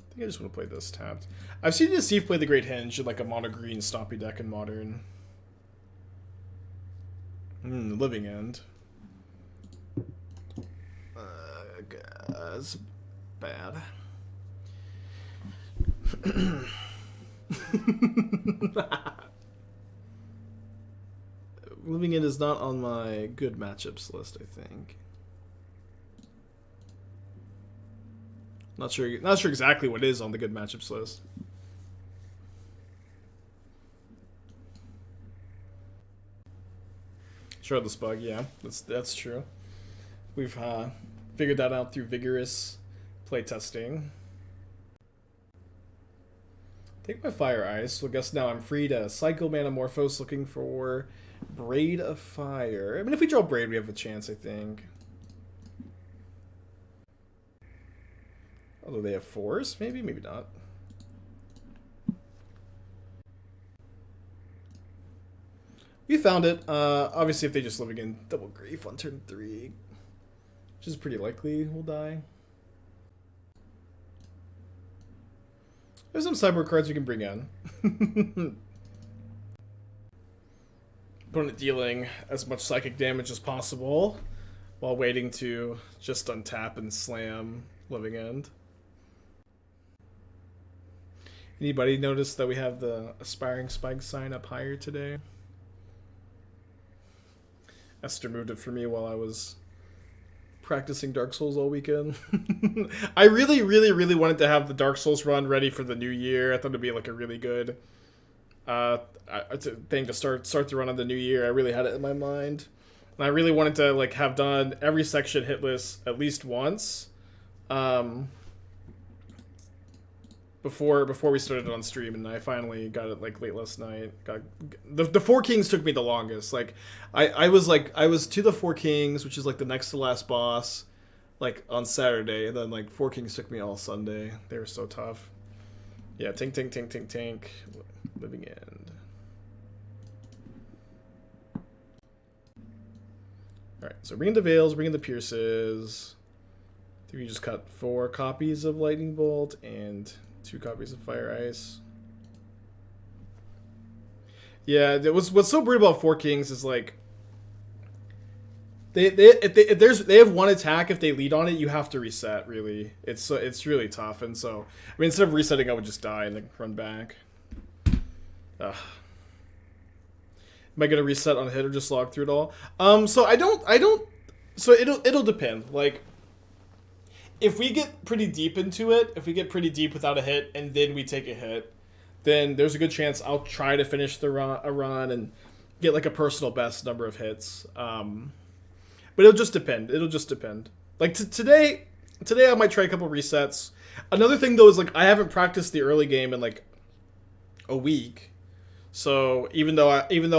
I think I just want to play this tapped. I've seen Nassif play the Great Hinge in, like, a mono-green stompy deck in Modern. Living End. That's bad. Living End is not on my good matchups list, I think. Not sure exactly what is on the good matchups list. Shardless Bug, yeah, that's true. We've figured that out through vigorous playtesting. Take my Fire Ice, so I guess now I'm free to cycle Manamorphose looking for Braid of Fire. I mean, if we draw Braid, we have a chance, I think. Although they have Force, maybe not. We found it. Obviously, if they just live again, Double Grief on turn 3, which is pretty likely we'll die. There's some sideboard cards we can bring in. Opponent dealing as much psychic damage as possible while waiting to just untap and slam Living End. Anybody notice that we have the Aspiring Spike sign up higher today? Esther moved it for me while I was practicing Dark Souls all weekend. I really wanted to have the Dark Souls run ready for the new year. I thought it'd be like a really good thing to start the run on the new year. I really had it in my mind, and I really wanted to like have done every section hitless at least once, before we started on stream, and I finally got it like late last night. The Four Kings took me the longest. Like I was to the Four Kings, which is like the next to last boss, like on Saturday, and then like Four Kings took me all Sunday. They were so tough. Yeah, tink. Living End. Alright, so bring in the Veils, bring in the Pierces. I think we just cut 4 copies of Lightning Bolt and 2 copies of Fire Ice. Yeah, what's so weird about Four Kings is like They have one attack, if they lead on it, you have to reset. Really, it's really tough. And so, I mean, instead of resetting, I would just die and then run back. Ugh. Am I gonna reset on a hit or just log through it all? So I don't. So it'll depend. Like, if we get pretty deep into it, if we get pretty deep without a hit and then we take a hit, then there's a good chance I'll try to finish a run and get like a personal best number of hits. But it'll just depend. It'll just depend. Like today I might try a couple resets. Another thing though is like I haven't practiced the early game in like a week. So even though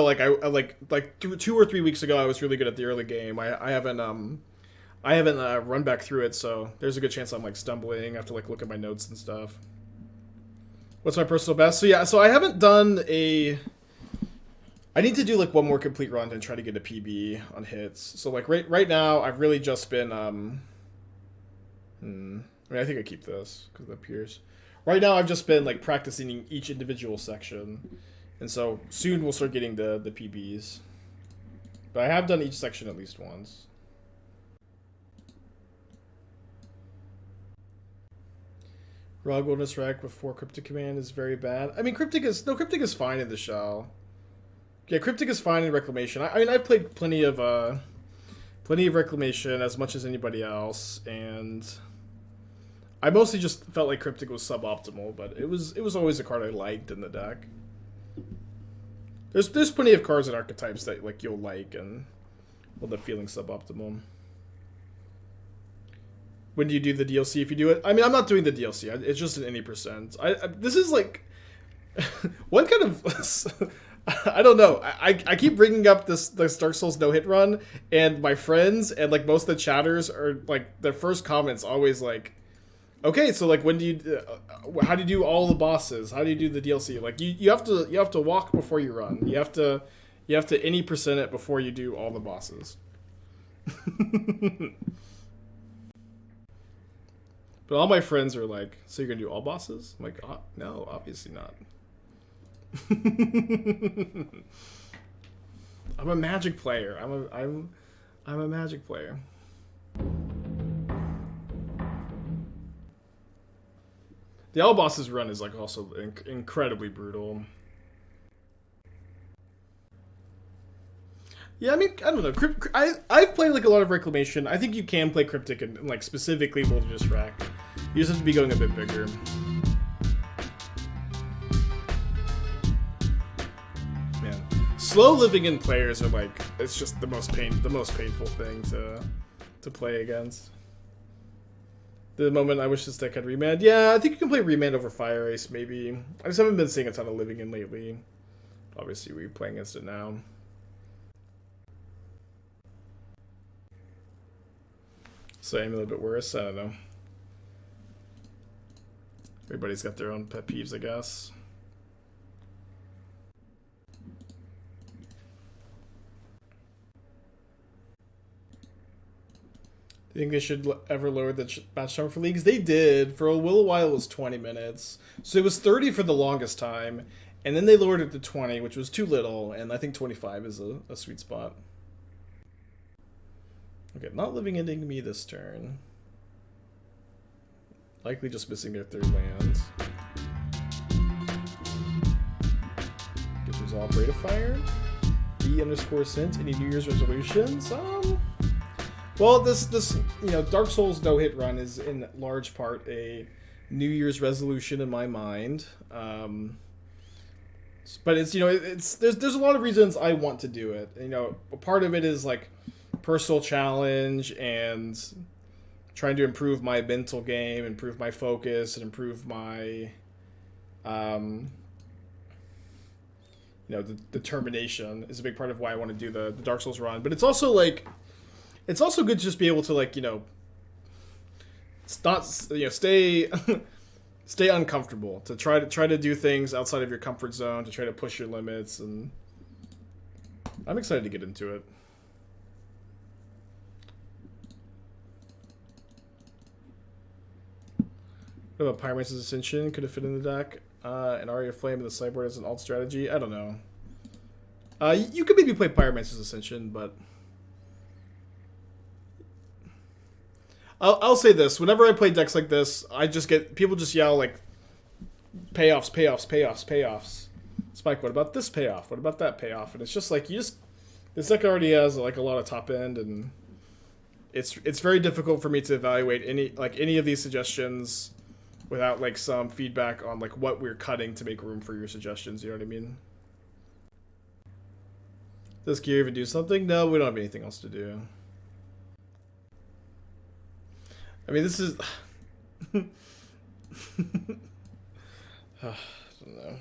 like I like 2 or 3 weeks ago I was really good at the early game, I haven't run back through it. So there's a good chance I'm like stumbling. I have to like look at my notes and stuff. What's my personal best? So yeah, so I haven't done a. I need to do like one more complete run and try to get a PB on hits. So like right now, I've really just been I mean, I think I keep this because it appears. Right now, I've just been like practicing each individual section, and so soon we'll start getting the PBs. But I have done each section at least once. Raw Wilderness Wreck before Cryptic Command is very bad. I mean, Cryptic is fine in the shell. Yeah, Cryptic is fine in Reclamation. I mean, I've played plenty of Reclamation, as much as anybody else, and I mostly just felt like Cryptic was suboptimal, but it was always a card I liked in the deck. There's plenty of cards and archetypes that like you'll like and will end up feeling suboptimal. When do you do the DLC if you do it? I mean, I'm not doing the DLC. It's just an any percent. This is like one kind of. I don't know. I keep bringing up this Dark Souls no hit run, and my friends and like most of the chatters are like their first comments always like, okay, so like when do you, how do you do all the bosses? How do you do the DLC? Like you have to walk before you run. You have to any percent it before you do all the bosses. But all my friends are like, so you're gonna do all bosses? I'm like, oh, no, obviously not. I'm a Magic player. I'm a Magic player. The all bosses run is like also incredibly brutal. Yeah, I mean, I don't know. I've played like a lot of Reclamation. I think you can play Cryptic and like specifically Wilderness Wreck. You just have to be going a bit bigger. Slow living in players are like, it's just the most painful thing to play against. The moment I wish this deck had Remand. Yeah, I think you can play Remand over Fire Ice, maybe. I just haven't been seeing a ton of living in lately. Obviously, we're playing against it now. So I'm a little bit worse, I don't know. Everybody's got their own pet peeves, I guess. Do you think they should ever lower the match time for leagues? They did. For a little while it was 20 minutes. So it was 30 for the longest time. And then they lowered it to 20, which was too little. And I think 25 is a sweet spot. Okay, not living ending me this turn. Likely just missing their third lands. Gets resolved Braid of Fire. B_sent. Any New Year's resolutions? Well, this Dark Souls no hit run is in large part a New Year's resolution in my mind. But it's there's a lot of reasons I want to do it. A part of it is like personal challenge and trying to improve my mental game, improve my focus, and improve my the determination is a big part of why I want to do the Dark Souls run. But it's also like. It's also good to just be able to stay uncomfortable, to try to do things outside of your comfort zone, to try to push your limits, and I'm excited to get into it. What about Pyromancer's Ascension? Could it fit in the deck? An Aria Flame in the sideboard as an alt strategy? I don't know. You could maybe play Pyromancer's Ascension, but I'll say this. Whenever I play decks like this, I just get... People just yell, like, payoffs, payoffs, payoffs, payoffs. Spike, what about this payoff? What about that payoff? And it's just like, you just... This deck already has, like, a lot of top end, and... It's very difficult for me to evaluate any of these suggestions without, like, some feedback on, like, what we're cutting to make room for your suggestions, you know what I mean? Does gear even do something? No, we don't have anything else to do. I mean, this is... I don't know.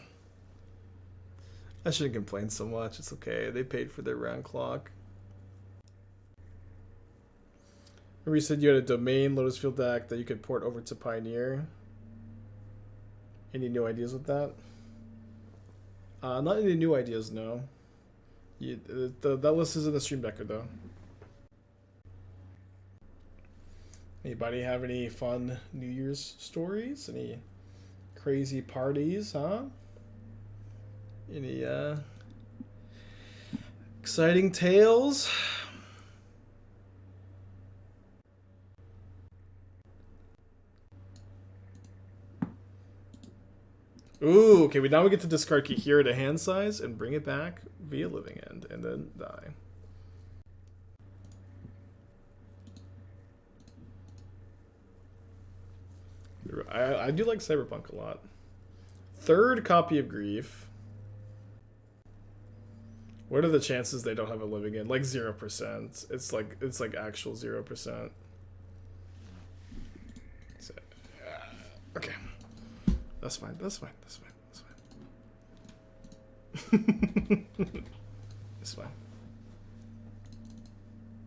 I shouldn't complain so much. It's okay. They paid for their round clock. Remember you said you had a domain Lotus Field deck that you could port over to Pioneer? Any new ideas with that? Not any new ideas, no. That list is in the Stream Decker, though. Anybody have any fun New Year's stories? Any crazy parties, huh? Any exciting tales? Ooh, okay, now we get to discard Kaheera to hand size and bring it back via Living End, and then die. I do like Cyberpunk a lot. Third copy of Grief. What are the chances they don't have a Living End? Like 0%. It's like actual 0%. So, okay. That's fine. That's fine. That's fine. That's fine. It's fine.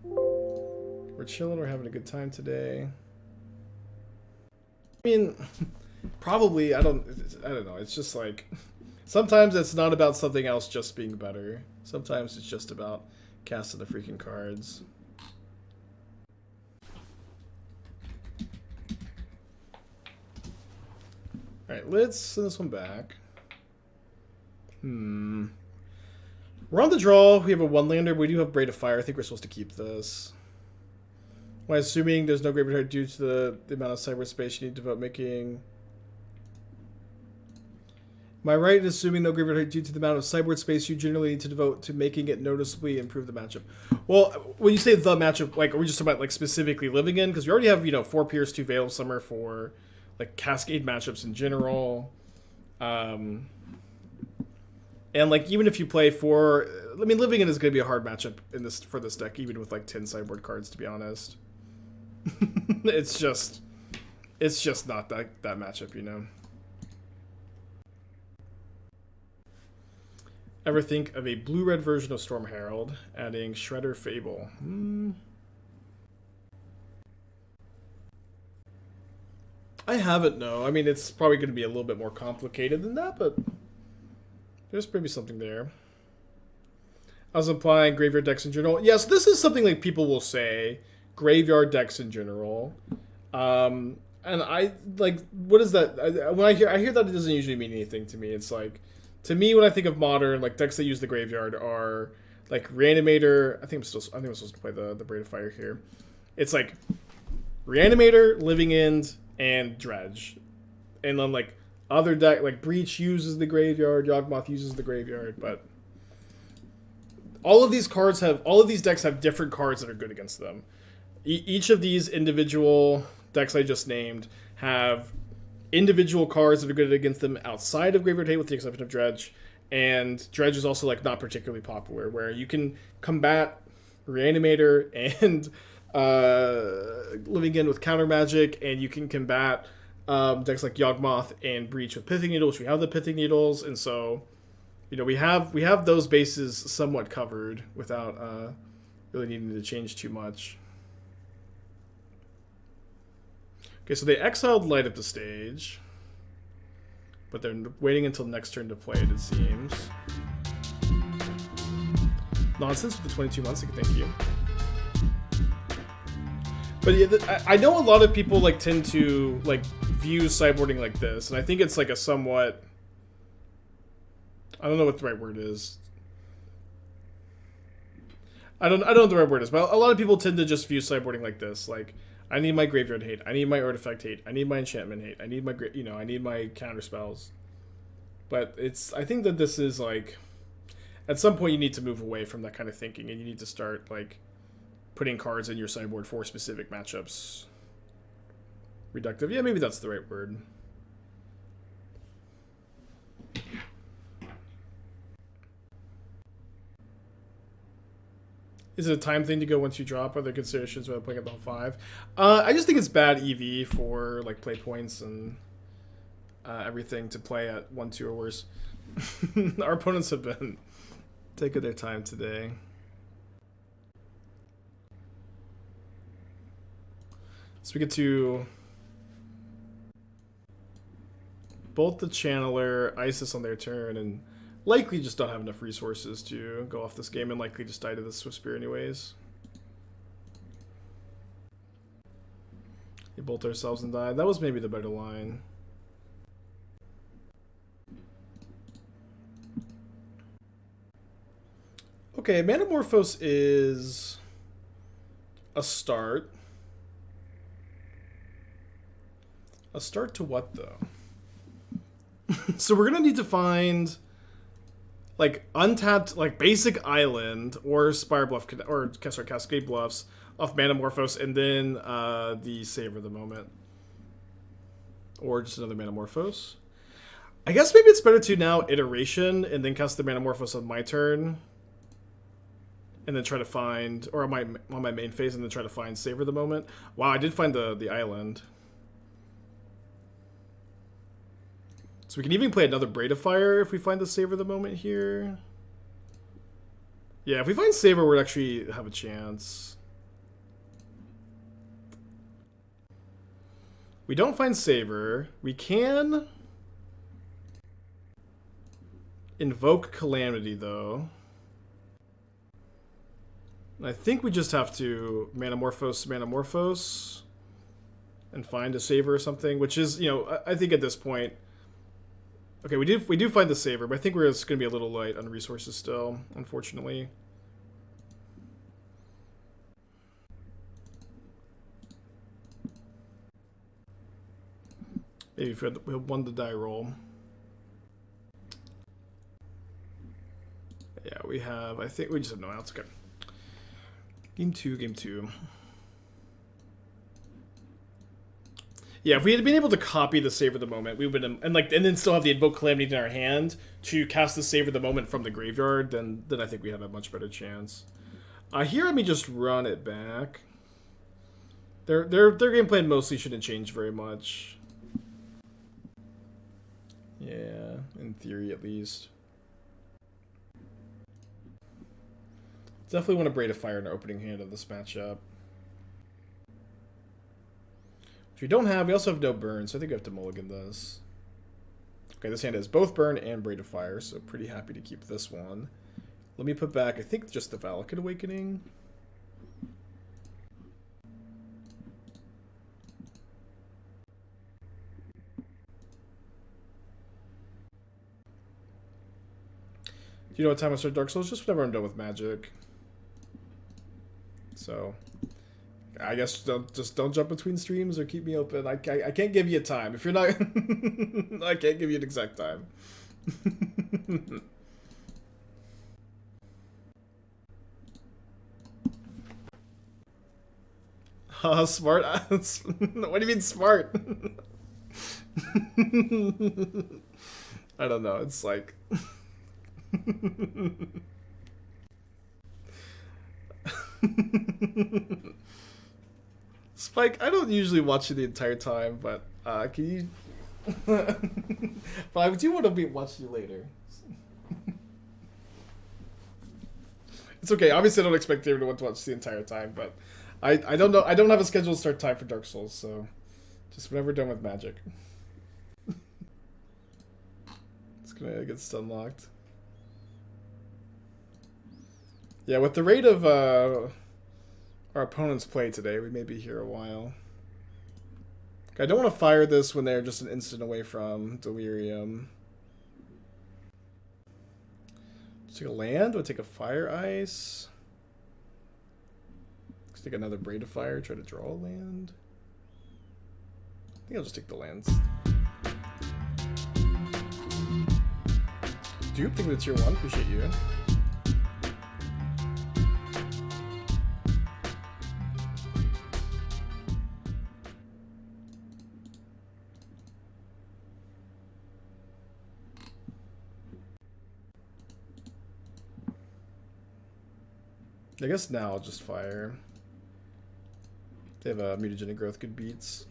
We're chilling. We're having a good time today. I mean, probably. I don't know. It's just like sometimes it's not about something else just being better. Sometimes it's just about casting the freaking cards. Alright, let's send this one back. We're on the draw. We have a one-lander. We do have Braid of Fire. I think we're supposed to keep this. Well, assuming there's no graveyard due to the amount of cyber space you need to devote making... Am I right in assuming no graveyard due to the amount of sideboard space you generally need to devote to making it noticeably improve the matchup? Well, when you say the matchup, like, are we just talking about, like, specifically Living In? Because we already have, you know, 4 Pierce, 2 Veil of Summer for... like Cascade matchups in general, and like even if you play for, I mean, Living In is going to be a hard matchup in this for this deck, even with like 10 sideboard cards. To be honest, it's just not that matchup, you know. Ever think of a blue-red version of Storm Herald, adding Shredder Fable? I haven't, no. I mean, it's probably going to be a little bit more complicated than that, but there's maybe something there. I was implying graveyard decks in general. Yes, this is something like people will say. Graveyard decks in general. And I, like, what is that? When I hear that, it doesn't usually mean anything to me. It's like, to me, when I think of modern, like, decks that use the graveyard are, like, Reanimator. I think I'm supposed to play the Braid of Fire here. It's like, Reanimator, Living End, and Dredge. And then, like, other deck, like, Breach uses the graveyard, Yawgmoth uses the graveyard, but all of these decks have different cards that are good against them. Each of these individual decks I just named have individual cards that are good against them outside of Graveyard Hate, with the exception of Dredge. And Dredge is also, like, not particularly popular, where you can combat Reanimator and Living In with counter magic, and you can combat decks like Yawgmoth and Breach with Pithing Needle, which we have the Pithing Needles, and so, you know, we have those bases somewhat covered without really needing to change too much. Okay, so they exiled Light at the stage, but they're waiting until next turn to play it, it seems. Nonsense with the 22 months, thank you. But yeah, I know a lot of people like tend to like view sideboarding like this, and I think it's like a somewhat, I don't know what the right word is. I don't know what the right word is, but a lot of people tend to just view sideboarding like this. Like, I need my graveyard hate. I need my artifact hate. I need my enchantment hate. I need my I need my counter spells. But I think that this is like, at some point you need to move away from that kind of thinking, and you need to start like putting cards in your sideboard for specific matchups. Reductive, yeah, maybe that's the right word. Is it a time thing to go once you drop? Are there considerations about playing at level 5? I just think it's bad EV for like play points and everything to play at 1-2 or worse. Our opponents have been taking their time today. So we get to bolt the Channeler, Isis on their turn, and likely just don't have enough resources to go off this game, and likely just die to the Swift Spear anyways. We bolt ourselves and die. That was maybe the better line. Okay, Manamorphose is a start. A start to what, though? So we're going to need to find like untapped, like basic island or Spire Bluff, or sorry, Cascade Bluffs off Manamorphose, and then the Savor the Moment. Or just another Manamorphose. I guess maybe it's better to now Iteration and then cast the Manamorphose on my turn. And then try to find, or on my main phase, and then try to find Savor the Moment. Wow, I did find the island. So we can even play another Braid of Fire if we find the Savor the Moment here. Yeah, if we find Savor, we'll actually have a chance. We don't find Savor. We can Invoke Calamity, though. And I think we just have to Manamorphose, and find a Savor or something, which is, I think at this point... Okay, we do find the Savor, but I think we're just going to be a little light on resources still, unfortunately. Maybe if we had won the die roll. Yeah, we have... I think we just have no outs. Okay. Game 2. Yeah, if we had been able to copy the Savor the Moment, we would have, and then still have the Invoke Calamity in our hand to cast the Savor the Moment from the graveyard, then I think we have a much better chance. Here, let me just run it back. Their game plan mostly shouldn't change very much. Yeah, in theory at least. Definitely want to Braid of Fire in our opening hand of this matchup. Which we don't have. We also have no burn, so I think we have to mulligan this. Okay, this hand has both burn and Braid of Fire, so pretty happy to keep this one. Let me put back, I think, just the Valakut Awakening. Do you know what time I start Dark Souls? Just whenever I'm done with Magic. So, I guess just don't jump between streams or keep me open. I can't give you a time. If you're not... I can't give you an exact time. Smart? What do you mean smart? I don't know. It's like... Spike, I don't usually watch you the entire time, but can you... But I do want to watch you later. It's okay. Obviously, I don't expect everyone to watch the entire time, but I don't know. I don't have a scheduled start time for Dark Souls, so just whenever we're done with Magic. It's gonna get stun locked. Yeah, with the rate of our opponent's play today, we may be here a while. I don't want to fire this when they're just an instant away from Delirium. Let's take a land. Do I take a Fire Ice? Let's take another Braid of Fire. Try to draw a land. think I'll just take the lands. Dupe, thank you for tier 1. Appreciate you. I guess now I'll just fire. They have a mutagenic growth, good beats.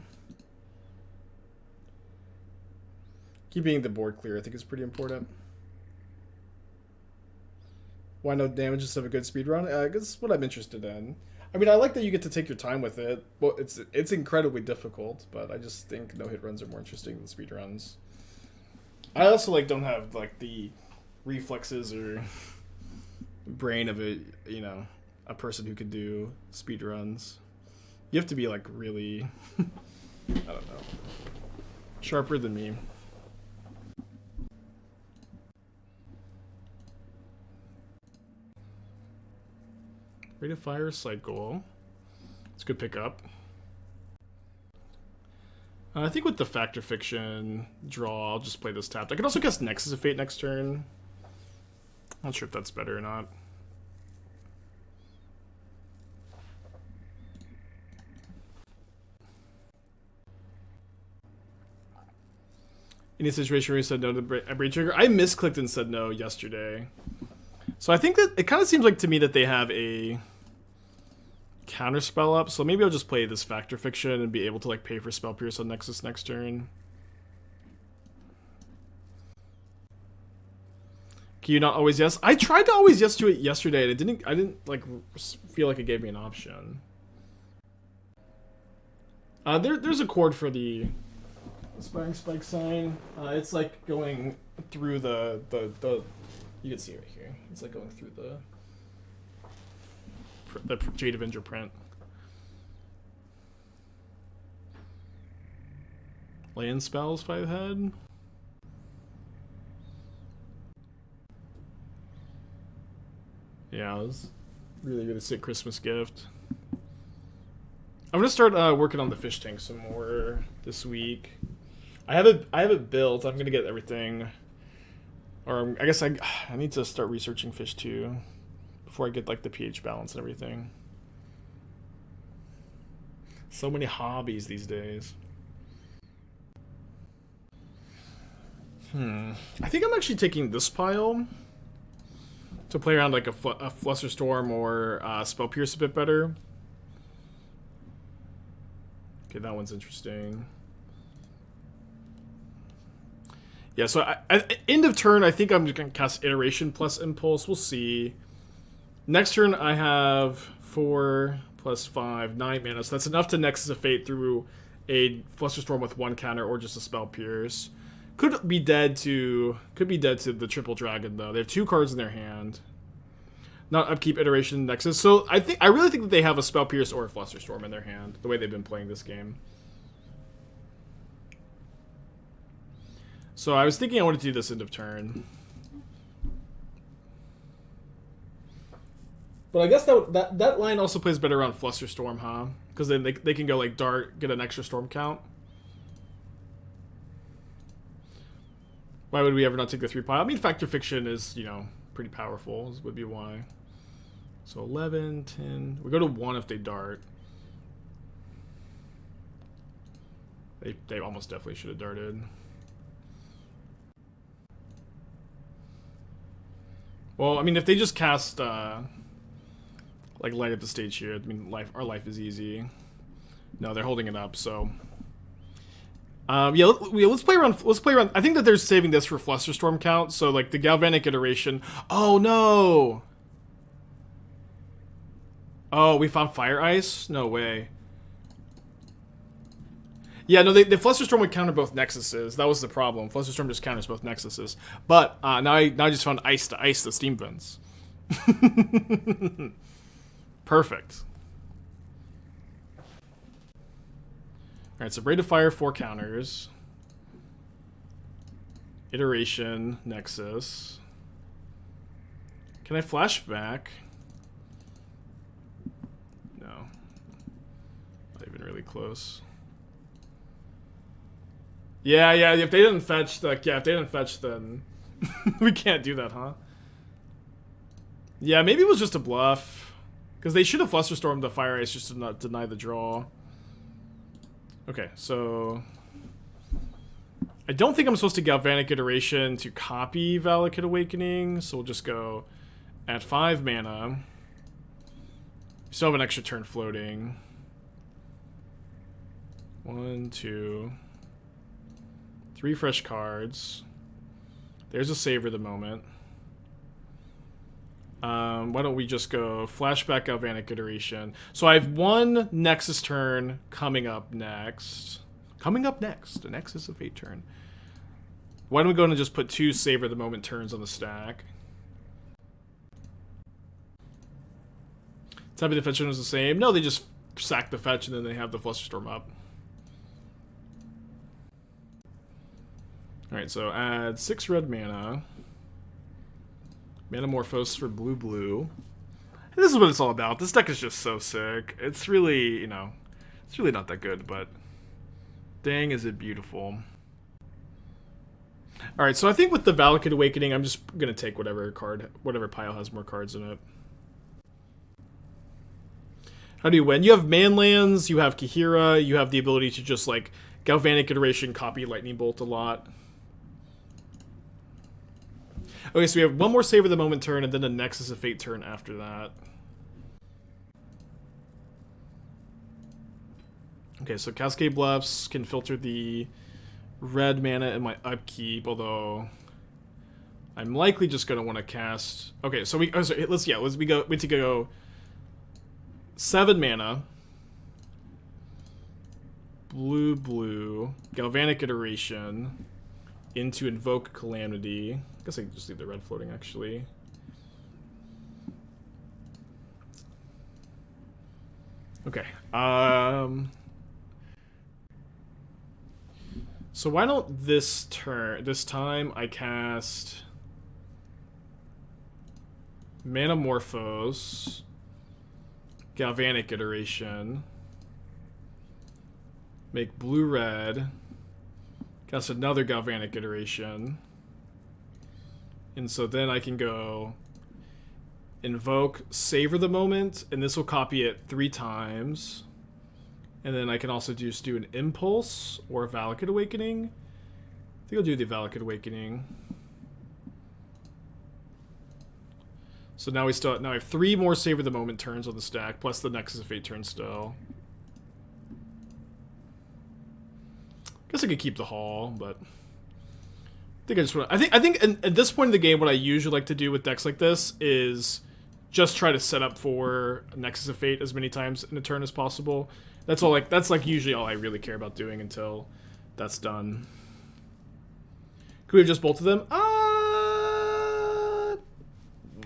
Keeping the board clear, I think, is pretty important. Why no damage instead of a good speed run? That's what I'm interested in. I mean, I like that you get to take your time with it. Well, it's incredibly difficult, but I just think no hit runs are more interesting than speed runs. I also don't have the reflexes or brain of a a person who could do speed runs. You have to be really I don't know, sharper than me. Braid of Fire, side goal. It's a good pickup. I think with the Factor Fiction draw, I'll just play this tapped. I could also cast Nexus of Fate next turn. Not sure if that's better or not. Any situation where you said no to a Braid Trigger? I misclicked and said no yesterday. So I think that it kind of seems to me that they have a counterspell up. So maybe I'll just play this Factor Fiction and be able to pay for Spell Pierce on Nexus next turn. Can you not always yes? I tried to always yes to it yesterday, and I didn't feel like it gave me an option. There's a chord for the Aspiring Spike sign. It's going through the you can see it right here. It's going through the Jade Avenger print. Land spells 5 head. Yeah, it was really a sick Christmas gift. I'm gonna start working on the fish tank some more this week. I have it built. I'm gonna get everything, or I guess I need to start researching fish too before I get the pH balance and everything. So many hobbies these days. I think I'm actually taking this pile to play around a Flusterstorm or Spell Pierce a bit better. Okay, that one's interesting. Yeah, so end of turn, I think I'm just going to cast Iteration plus Impulse. We'll see. Next turn, I have 4 plus 5, 9 mana. So that's enough to Nexus of Fate through a Flusterstorm with 1 counter or just a Spell Pierce. Could be dead to the Triple Dragon, though. They have 2 cards in their hand. Not Upkeep, Iteration, Nexus. So I really think that they have a Spell Pierce or a Flusterstorm in their hand, the way they've been playing this game. So I was thinking I wanted to do this end of turn. But I guess that line also plays better on Flusterstorm, huh? Because then they can go Dart, get an extra storm count. Why would we ever not take the 3 pile? I mean, Factor Fiction is, pretty powerful, would be why. So 11, 10. We go to 1 if they Dart. They almost definitely should have darted. Well, I mean, if they just cast, light up the stage here, I mean, our life is easy. No, they're holding it up, so. Yeah, let's play around. Let's play around. I think that they're saving this for Flusterstorm count. So, the Galvanic Iteration. Oh, no! Oh, we found Fire Ice? No way. Yeah, no, the Flusterstorm would counter both Nexuses. That was the problem. Flusterstorm just counters both Nexuses. But now I just found Ice to Ice the Steam Vents. Perfect. Alright, so Braid of Fire, 4 counters. Iteration, Nexus. Can I flash back? No. Not even really close. Yeah, yeah, if they didn't fetch, like, yeah, if they didn't fetch, then we can't do that, huh? Yeah, maybe it was just a bluff. Because they should have Flusterstormed the Fire Ice just to not deny the draw. Okay, so... I don't think I'm supposed to Galvanic Iteration to copy Valakut Awakening, so we'll just go at 5 mana. We still have an extra turn floating. 1, 2... 3 fresh cards. There's a Savor the Moment. Why don't we just go Flashback Galvanic Iteration. So I have 1 Nexus turn coming up next. Coming up next, a Nexus of Fate turn. Why don't we go and just put 2 Savor the Moment turns on the stack? Type of the fetch is the same. No, they just sack the fetch and then they have the Flusterstorm up. Alright, so add 6 red mana. Manamorphose for blue. And this is what it's all about. This deck is just so sick. It's really, you know, it's really not that good, but dang is it beautiful. Alright, so I think with the Valakut Awakening, I'm just going to take whatever pile has more cards in it. How do you win? You have manlands, you have Kaheera, you have the ability to just, like, Galvanic Iteration, copy Lightning Bolt a lot. Okay, so we have 1 more Savor the Moment turn, and then a Nexus of Fate turn after that. Okay, so Cascade Bluffs can filter the red mana in my upkeep, although I'm likely just going to want to cast... Okay, so we need to go 7 mana. Blue, Galvanic Iteration into Invoke Calamity. I guess I can just leave the red floating, actually. Okay. So why don't this time I cast Manamorphose, Galvanic Iteration, make blue-red, cast another Galvanic Iteration, and so then I can go Invoke, Savor the Moment, and this will copy it 3 times. And then I can also just do an Impulse or a Valakut Awakening. I think I'll do the Valakut Awakening. So now I have 3 more Savor the Moment turns on the stack, plus the Nexus of Fate turn still. Guess I could keep the Hall, but I think I just want to... I think at this point in the game, what I usually like to do with decks like this is just try to set up for Nexus of Fate as many times in a turn as possible. That's like usually all I really care about doing until that's done. Could we have just bolted them?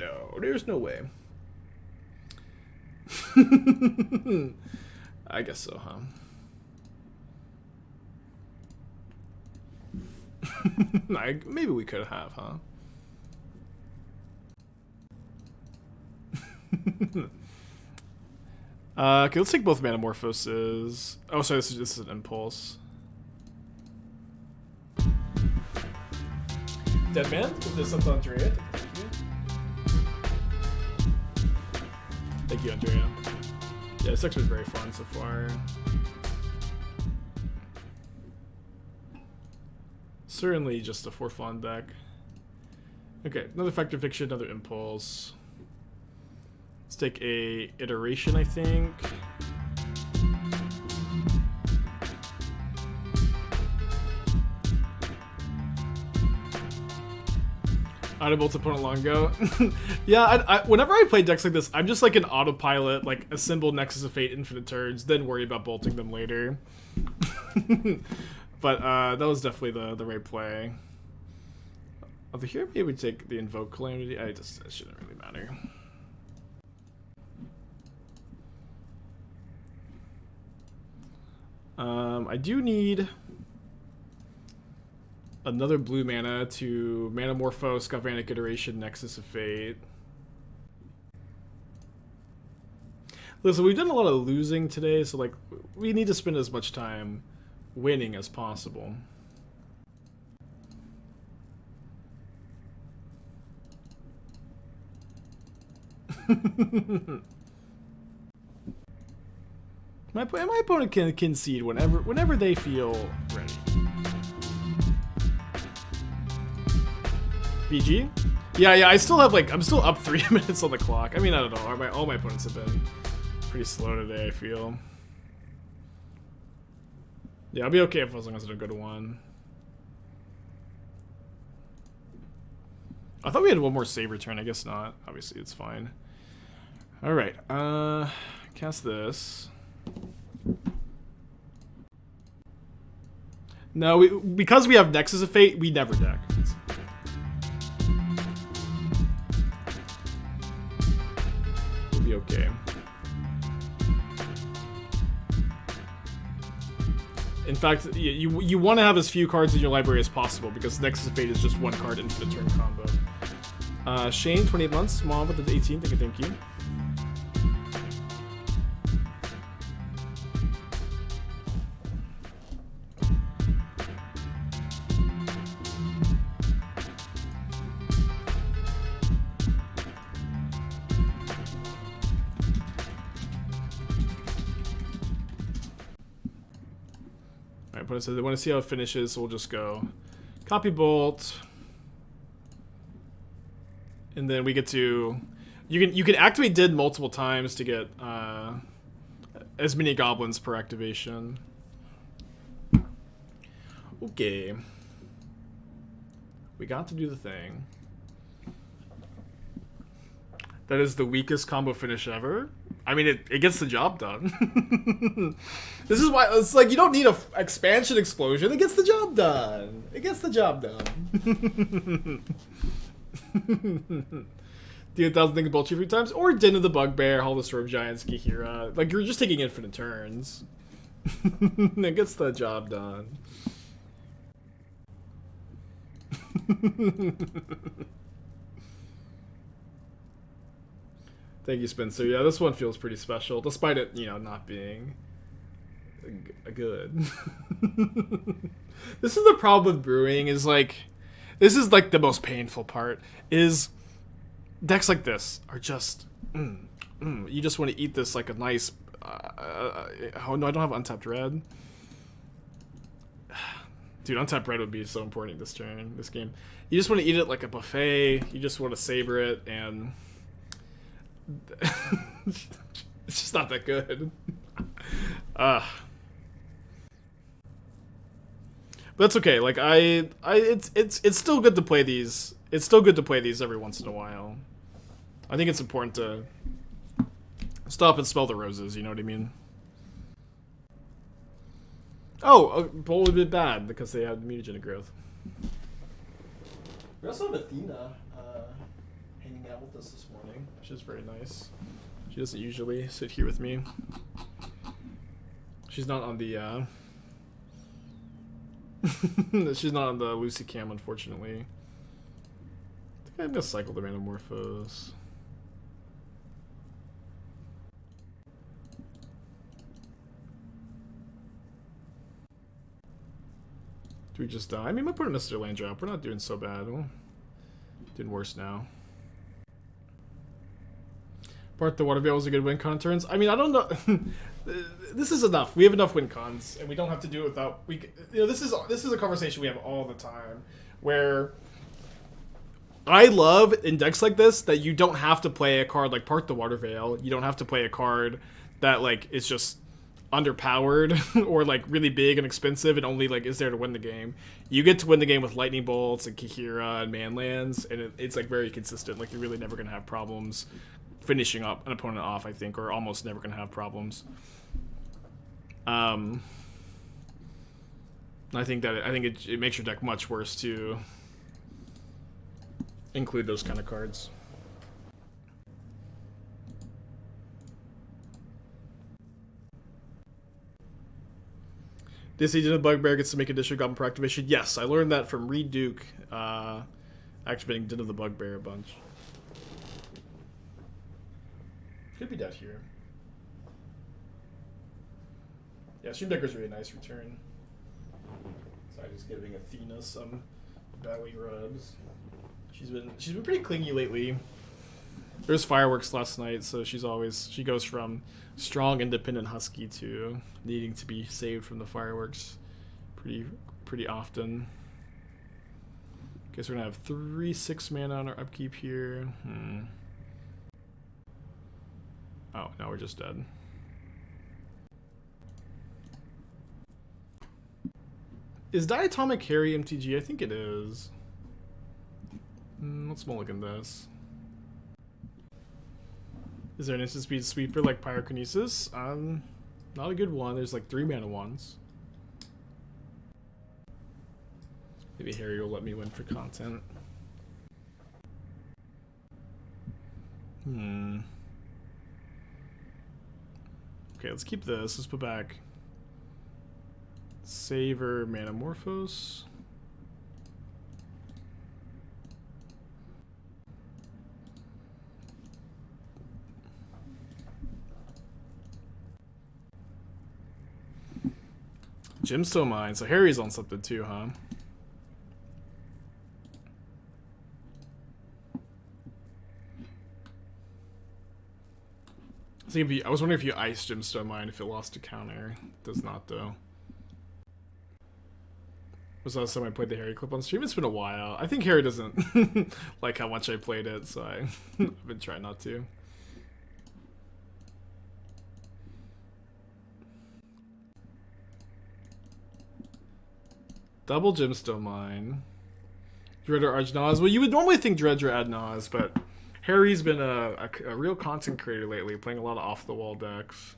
No, there's no way. I guess so, huh? Maybe we could have, huh? Okay, let's take both Manamorphoses. Oh, sorry, this is an Impulse. Deadman, this is Andrea. Thank you, Andrea. Yeah, this deck's been very fun so far. Certainly just a for fun deck. Okay, another Factor Fiction, another Impulse. Let's take a Iteration, I think. Autobolt opponent long ago. Yeah, whenever I play decks like this, I'm just like an autopilot, like assemble Nexus of Fate infinite turns, then worry about bolting them later. But that was definitely the right play. Over here, maybe we take the Invoke Calamity. It shouldn't really matter. I do need another blue mana to Manamorphose, Galvanic Iteration, Nexus of Fate. Listen, we've done a lot of losing today, so like we need to spend as much time winning as possible. My opponent can concede whenever they feel ready. BG? Yeah, I still have I'm still up 3 minutes on the clock. I mean, I don't know. All my opponents have been pretty slow today, I feel. Yeah, I'll be okay as long as I don't go to 1. I thought we had one more Savor turn. I guess not. Obviously, it's fine. Alright, cast this. No, because we have Nexus of Fate, we never deck. We'll be okay. In fact, you want to have as few cards in your library as possible because Nexus of Fate is just 1 card into the turn combo. Shane, 28 months. Mom with the 18. Thank you. But so they want to see how it finishes, so we'll just go copy bolt, and then we get to you can activate Did multiple times to get as many goblins per activation. Okay, we got to do the thing. That is the weakest combo finish ever. I mean, it gets the job done. This is why it's like you don't need a expansion explosion. It gets the job done. It gets the job done. Do 1,000 things bolt you 3 times, or Den of the Bugbear, Hall of the Storm Giants, Kaheera. Like you're just taking infinite turns. It gets the job done. Thank you, Spencer. Yeah, this one feels pretty special, despite it, not being good. This is the problem with brewing, is this is the most painful part, is decks like this are just, you just want to eat this like a nice, oh no, I don't have untapped red. Dude, untapped red would be so important this game. You just want to eat it like a buffet, you just want to savor it, and it's just not that good. But that's okay. It's still good to play these. It's still good to play these every once in a while. I think it's important to stop and smell the roses. You know what I mean? Oh, bowl would be bad because they had mutagenic growth. We also have Athena hanging out with us this morning, which is very nice. She doesn't usually sit here with me. She's not on the she's not on the Lucy cam, unfortunately. I think I'm gonna cycle the Manamorphose. Do we just die? I mean, my opponent missed their land drop. We're not doing so bad. We're doing worse now. Part the water veil was a good win con turns. I mean, I don't know. This is enough. We have enough win cons, and we don't have to do it without. This is a conversation we have all the time, where I love in decks like this that you don't have to play a card like Part the Water Veil. You don't have to play a card that is just underpowered or really big and expensive and only is there to win the game. You get to win the game with lightning bolts and Kaheera and manlands, and it's very consistent. You're really never gonna have problems finishing up an opponent off, I think, or almost never gonna have problems. I think it makes your deck much worse to include those kind of cards. This agent of Bugbear gets to make additional goblin per activation. Yes, I learned that from Reed Duke, activating Den of the Bugbear a bunch. Could be dead here. Yeah, Stream Decker's really nice return. Sorry, just giving Athena some belly rubs. She's been pretty clingy lately. There's fireworks last night, so she goes from strong, independent husky to needing to be saved from the fireworks pretty often. Okay, so we're gonna have 3/6 mana on our upkeep here. Oh, now we're just dead. Is Diatomic Harry MTG? I think it is. Let's mulligan this. Is there an instant speed sweeper like Pyrokinesis? Not a good one. There's like 3 mana ones. Maybe Harry will let me win for content. Okay, let's keep this. Let's put back Savor Manamorphose. Gemstone Mine. So Harry's on something too, huh? I was wondering if you iced Gemstone Mine if it lost a counter. It does not though. Was the last time I played the Harry clip on stream? It's been a while. I think Harry doesn't like how much I played it, so I've been trying not to. Double Gemstone Mine. Dreadra Argnaz. Well, you would normally think Dreadra Adnaz, but Harry's been a real content creator lately, playing a lot of off-the-wall decks.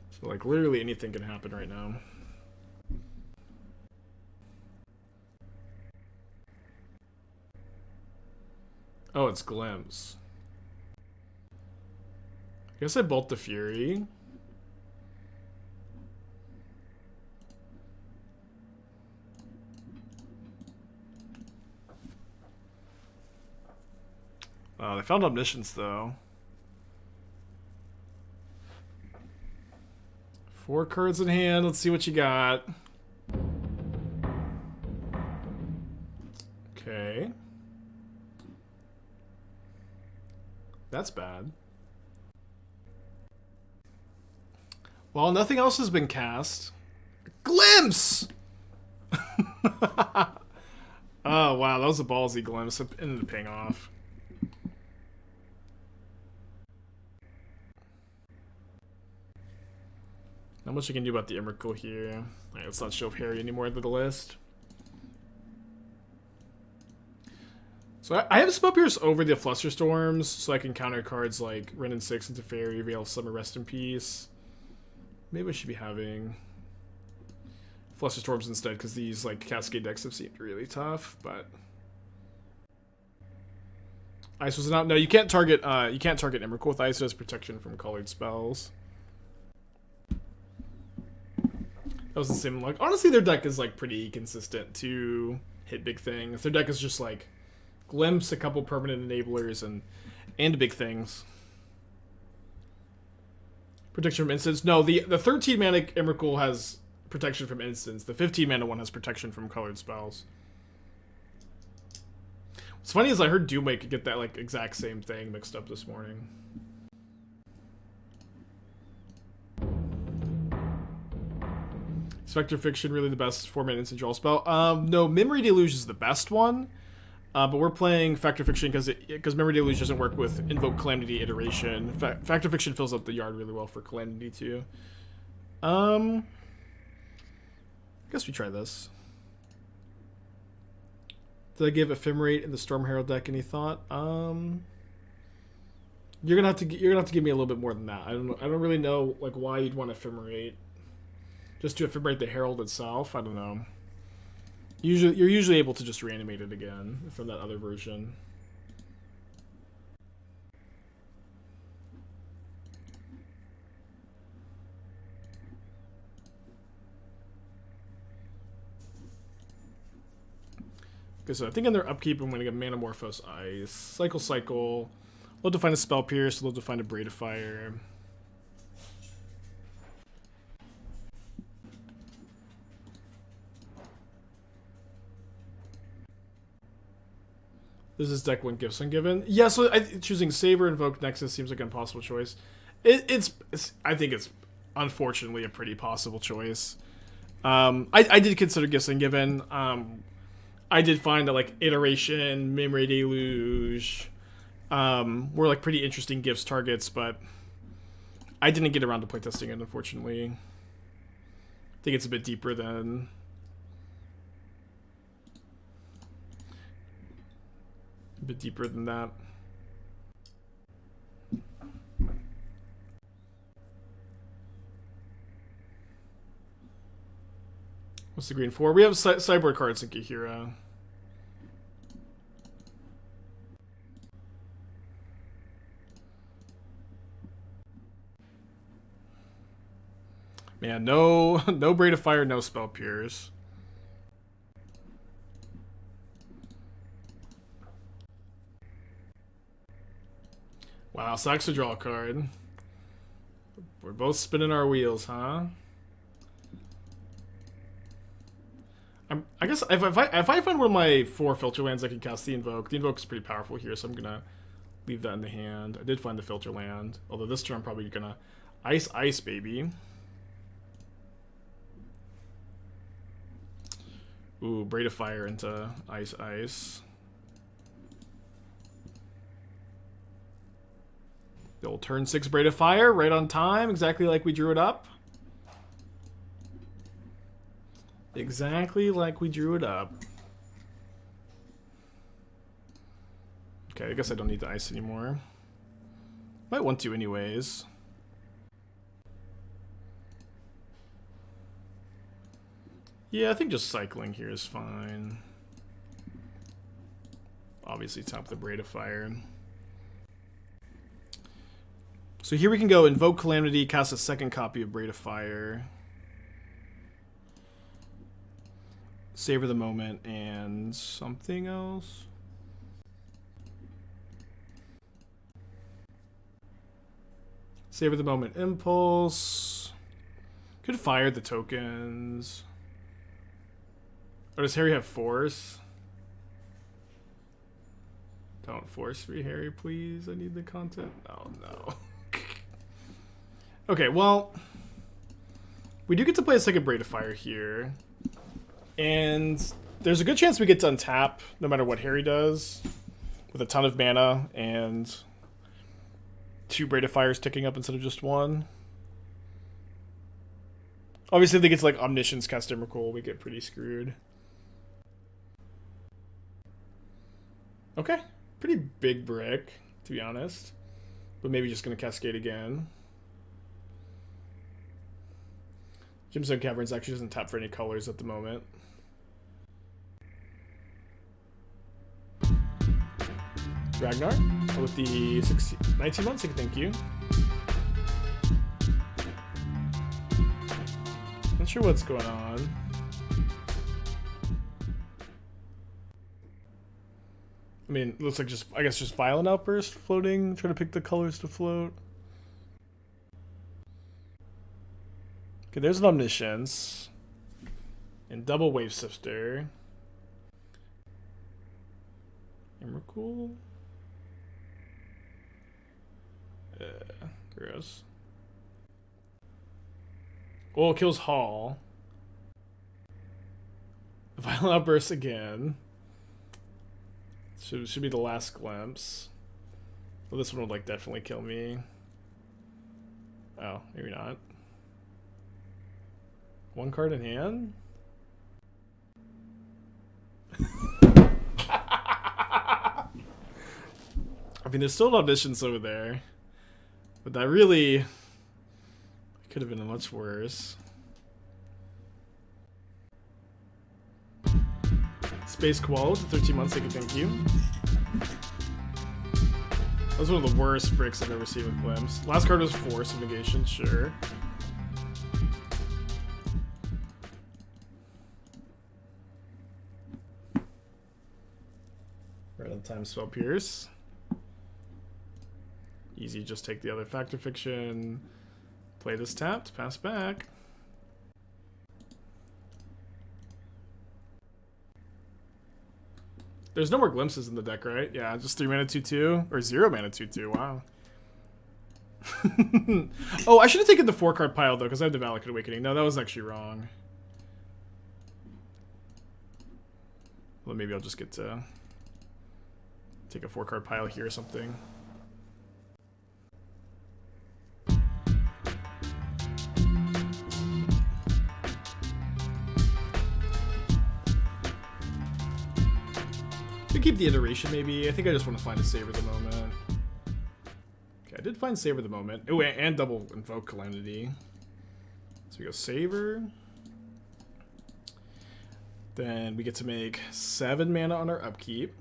So, like, literally anything can happen right now. Oh, it's Glimpse. I guess I bolt the Fury. They found Omniscience, though. 4 cards in hand. Let's see what you got. Okay. That's bad. Well, nothing else has been cast. Glimpse! Oh, wow. That was a ballsy glimpse. It ended up paying off. Not much I can do about the Emrakul here. Alright, let's not show Harry anymore to the list. So I have Spellpierce over the Flusterstorms, so I can counter cards like Wrenn and 6 into Fairy, Veil of Summer, Rest in Peace. Maybe I should be having Flusterstorms instead, because these like Cascade decks have seemed really tough, but Ice was not. No, you can't target Emrakul with Ice. It has protection from colored spells. That was the same. Like, honestly, their deck is like pretty consistent to hit big things. Their deck is just like Glimpse, a couple permanent enablers, and big things. Protection from instants. No, the 13 mana Emrakul has protection from instants. The 15 mana one has protection from colored spells. What's funny is I heard Doomwake could get that like exact same thing mixed up this morning. Spectre Fiction really the best 4-mana instant draw spell? No, Memory Deluge is the best one. But we're playing Factor Fiction because Memory Deluge doesn't work with Invoke Calamity Iteration. Factor Fiction fills up the yard really well for Calamity too. I guess we try this. Did I give Ephemerate in the Storm Herald deck any thought? You're gonna have to give me a little bit more than that. I don't really know like why you'd want Ephemerate. Just to Ephemerate the Herald itself? I don't know. You're usually able to just reanimate it again from that other version. Okay, so I think in their upkeep I'm going to get Manamorphose Ice. Cycle. Love to find a Spell Pierce, love to find a Braid of Fire. Does this deck win gifts ungiven? Yeah, so choosing Savor, Invoke, Nexus seems like an impossible choice. It's I think it's unfortunately a pretty possible choice. I did consider gifts ungiven. I did find that like Iteration, Memory Deluge, were like pretty interesting gifts targets, but I didn't get around to playtesting it, unfortunately. I think it's a bit deeper than... A bit deeper than that. What's the green for? We have sideboard cards in Kaheera. Man, no Braid of Fire, no Spell Pierce. Wow, sucks to draw a card. We're both spinning our wheels, huh? I guess if I find one of my 4 filter lands, I can cast the Invoke. The Invoke is pretty powerful here, so I'm gonna leave that in the hand. I did find the filter land, although this turn I'm probably gonna ice baby. Ooh, Braid of Fire into ice. The old turn 6 Braid of Fire, right on time, exactly like we drew it up. Exactly like we drew it up. Okay, I guess I don't need to ice anymore. Might want to anyways. Yeah, I think just cycling here is fine. Obviously top the Braid of Fire. So here we can go Invoke Calamity, cast a second copy of Braid of Fire. Savor the Moment, and something else. Savor the Moment, Impulse. Could fire the tokens. Or does Harry have Force? Don't force me, Harry, please. I need the content. Oh, no. Okay, well, we do get to play a second Braid of Fire here. And there's a good chance we get to untap no matter what Harry does, with a ton of mana and 2 Braid of Fires ticking up instead of just 1. Obviously, if they get to like Omniscience, cast Emrakul, we get pretty screwed. Okay, pretty big brick, to be honest. But maybe just going to Cascade again. Gemstone Caverns actually doesn't tap for any colors at the moment. Ragnar with the 19 months, thank you. Not sure what's going on. I mean, it looks like just, I guess, just Violent Outburst floating, trying to pick the colors to float. Okay, there's an Omniscience. And double Wave Sifter. Emrakul. Gross. Oh, it kills Hall. Violent Outburst again. Should be the last glimpse. Well, this one would like definitely kill me. Oh, maybe not. 1 card in hand? I mean, there's still Omniscience over there. But that really could have been much worse. Space Koala with the 13 months, thank you. That was one of the worst bricks I've ever seen with Glimpse. Last card was Force of Negation, sure. Right on time, Spell Pierce. Easy, just take the other Factor Fiction. Play this tapped, pass back. There's no more glimpses in the deck, right? Yeah, just 3 mana 2/2 or 0 mana 2/2. Wow. Oh, I should have taken the 4-card pile though, because I have the Valakut Awakening. No, that was actually wrong. Well, maybe I'll just get to take a 4-card pile here or something. Could keep the iteration maybe. I think I just want to find a Savor the Moment. Okay, I did find Savor the Moment. Oh, and double Invoke Calamity. So we go Savor. Then we get to make 7 mana on our upkeep.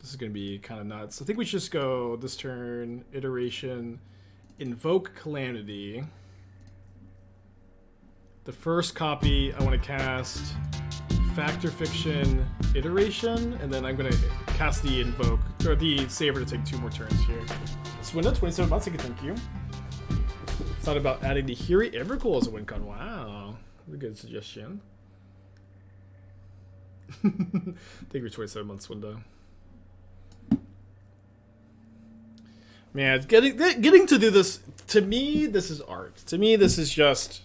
This is going to be kind of nuts. I think we should just go this turn, iteration, Invoke Calamity. The first copy, I want to cast Fact or Fiction Iteration, and then I'm going to cast the Invoke, or the Savor to take 2 more turns here. Swinda, 27 months, thank you. Thought about adding the Hiri Evercool as a win con. Wow. That's a good suggestion. Thank you for 27 months, Swinda. Man, getting to do this, to me, this is art. To me, this is just,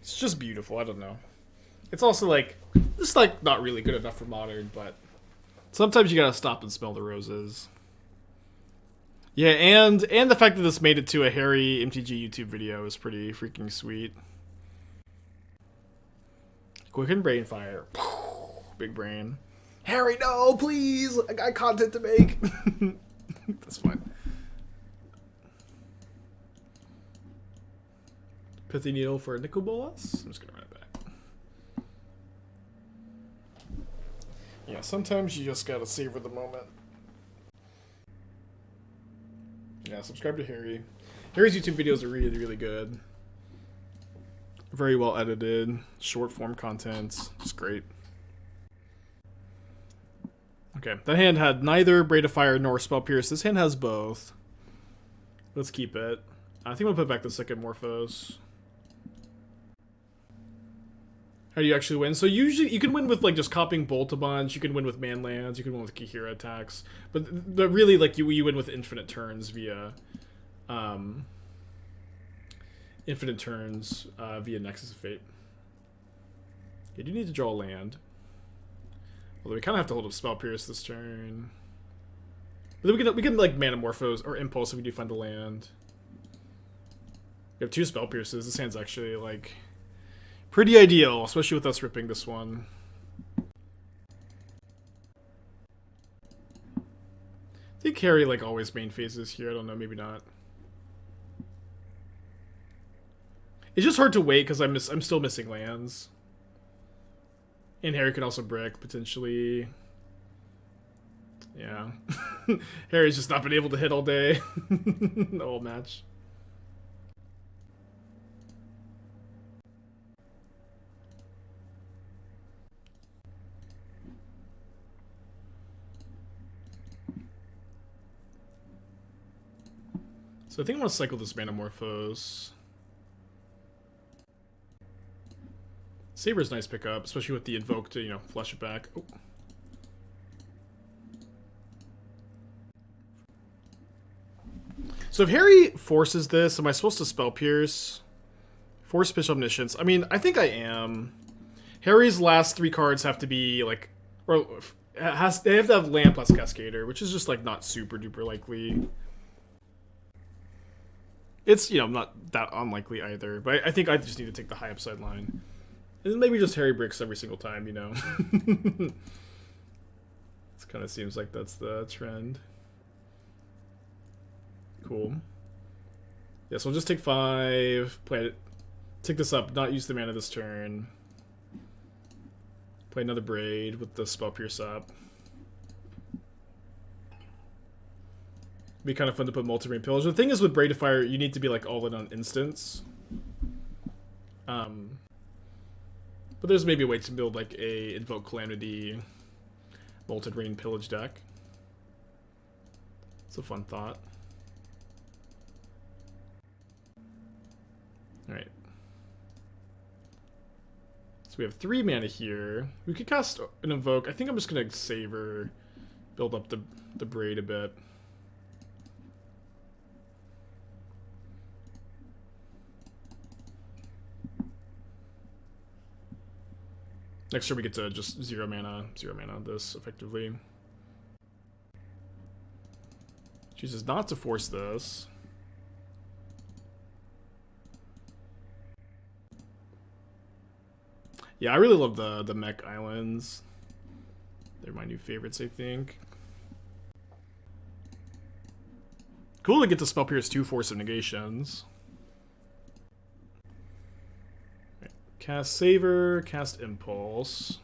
it's just beautiful. I don't know. It's also like, it's like not really good enough for modern, but sometimes you gotta stop and smell the roses. Yeah, and the fact that this made it to a Harry MTG YouTube video is pretty freaking sweet. Quicken Brain Fire. Big brain. Harry, no, please! I got content to make! That's fine. Pithing Needle for Nicol Bolas. I'm just gonna run it back. Yeah, sometimes you just gotta savor the moment. Yeah, subscribe to Harry. Harry's YouTube videos are really, really good. Very well edited, short form content. It's great. Okay, that hand had neither Braid of Fire nor Spell Pierce. This hand has both. Let's keep it. I think we'll put back the second Morphose. How do you actually win? So usually you can win with like just copying Bolt a bunch. You can win with man lands. You can win with Kaheera attacks. But really, like you win with infinite turns via, via Nexus of Fate. You do need to draw a land. Although we kind of have to hold up Spell Pierce this turn. But then we can like Manamorphose or Impulse if we do find a land. We have 2 Spell Pierces. This hand's actually like pretty ideal, especially with us ripping this one. I think Harry like always main phases here. I don't know, maybe not. It's just hard to wait because I'm still missing lands. And Harry can also brick potentially. Yeah. Harry's just not been able to hit all day. The whole match. So I think I want to cycle this Manamorphose. Saber's nice pickup, especially with the Invoke to, you know, flush it back. Oh. So if Harry forces this, am I supposed to Spell Pierce? Force Pitch Omniscience. I mean, I think I am. Harry's last 3 cards have to be like, or they have to have land plus Cascader, which is just like not super duper likely. It's, you know, not that unlikely either, but I think I just need to take the high upside line. And maybe just Harry bricks every single time, you know. It kind of seems like that's the trend. Cool. Yeah, so we'll just take 5, play it, take this up, not use the mana this turn. Play another Braid with the Spell Pierce up. Be kind of fun to put multi-brain pillage. The thing is with Braid of Fire, you need to be like all in on instants. But there's maybe a way to build like a Invoke Calamity Molten Rain Pillage deck. It's a fun thought. Alright. So we have 3 mana here. We could cast an Invoke. I think I'm just going to Savor, build up the Braid a bit. Next turn we get to just 0 mana this effectively. Chooses not to force this. Yeah, I really love the mech islands. They're my new favorites, I think. Cool to get to Spell Pierce 2 Force of Negations. Right. Cast Savor, cast Impulse.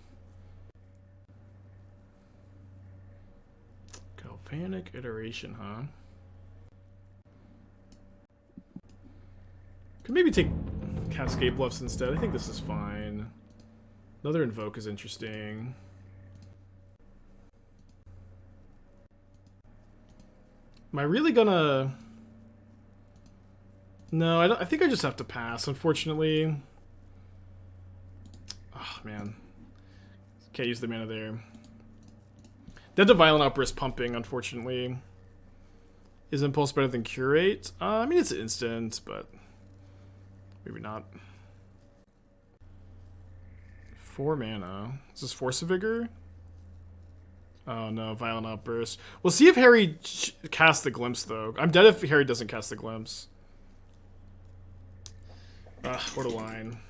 Galvanic Iteration, huh? Could maybe take Cascade Bluffs instead. I think this is fine. Another Invoke is interesting. Am I really gonna... No, I think I just have to pass, unfortunately. Oh, man. Can't use the mana there. Dead to Violent Outburst pumping, unfortunately. Is Impulse better than Curate? I mean, it's instant, but maybe not. 4 mana. Is this Force of Vigor? Oh no, Violent Outburst. We'll see if Harry casts the Glimpse, though. I'm dead if Harry doesn't cast the Glimpse. What a line.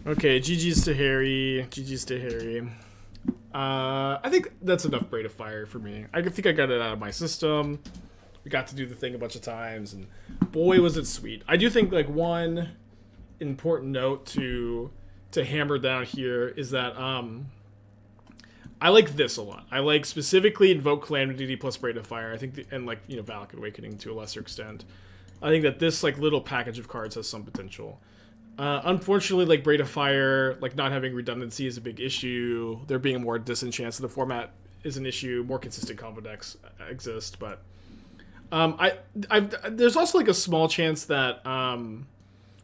Okay, GG's to Harry. GG's to Harry. I think that's enough Braid of Fire for me. I think I got it out of my system. We got to do the thing a bunch of times, and boy, was it sweet. I do think, like, one important note to hammer down here is that I like this a lot. I like specifically Invoke Calamity plus Braid of Fire. I think, and like, you know, Valakut Awakening to a lesser extent. I think that this like little package of cards has some potential. Unfortunately, like Braid of Fire, like not having redundancy is a big issue. There being more disenchants in the format is an issue. More consistent combo decks exist, but there's also like a small chance that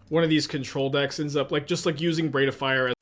one of these control decks ends up like just like using Braid of Fire as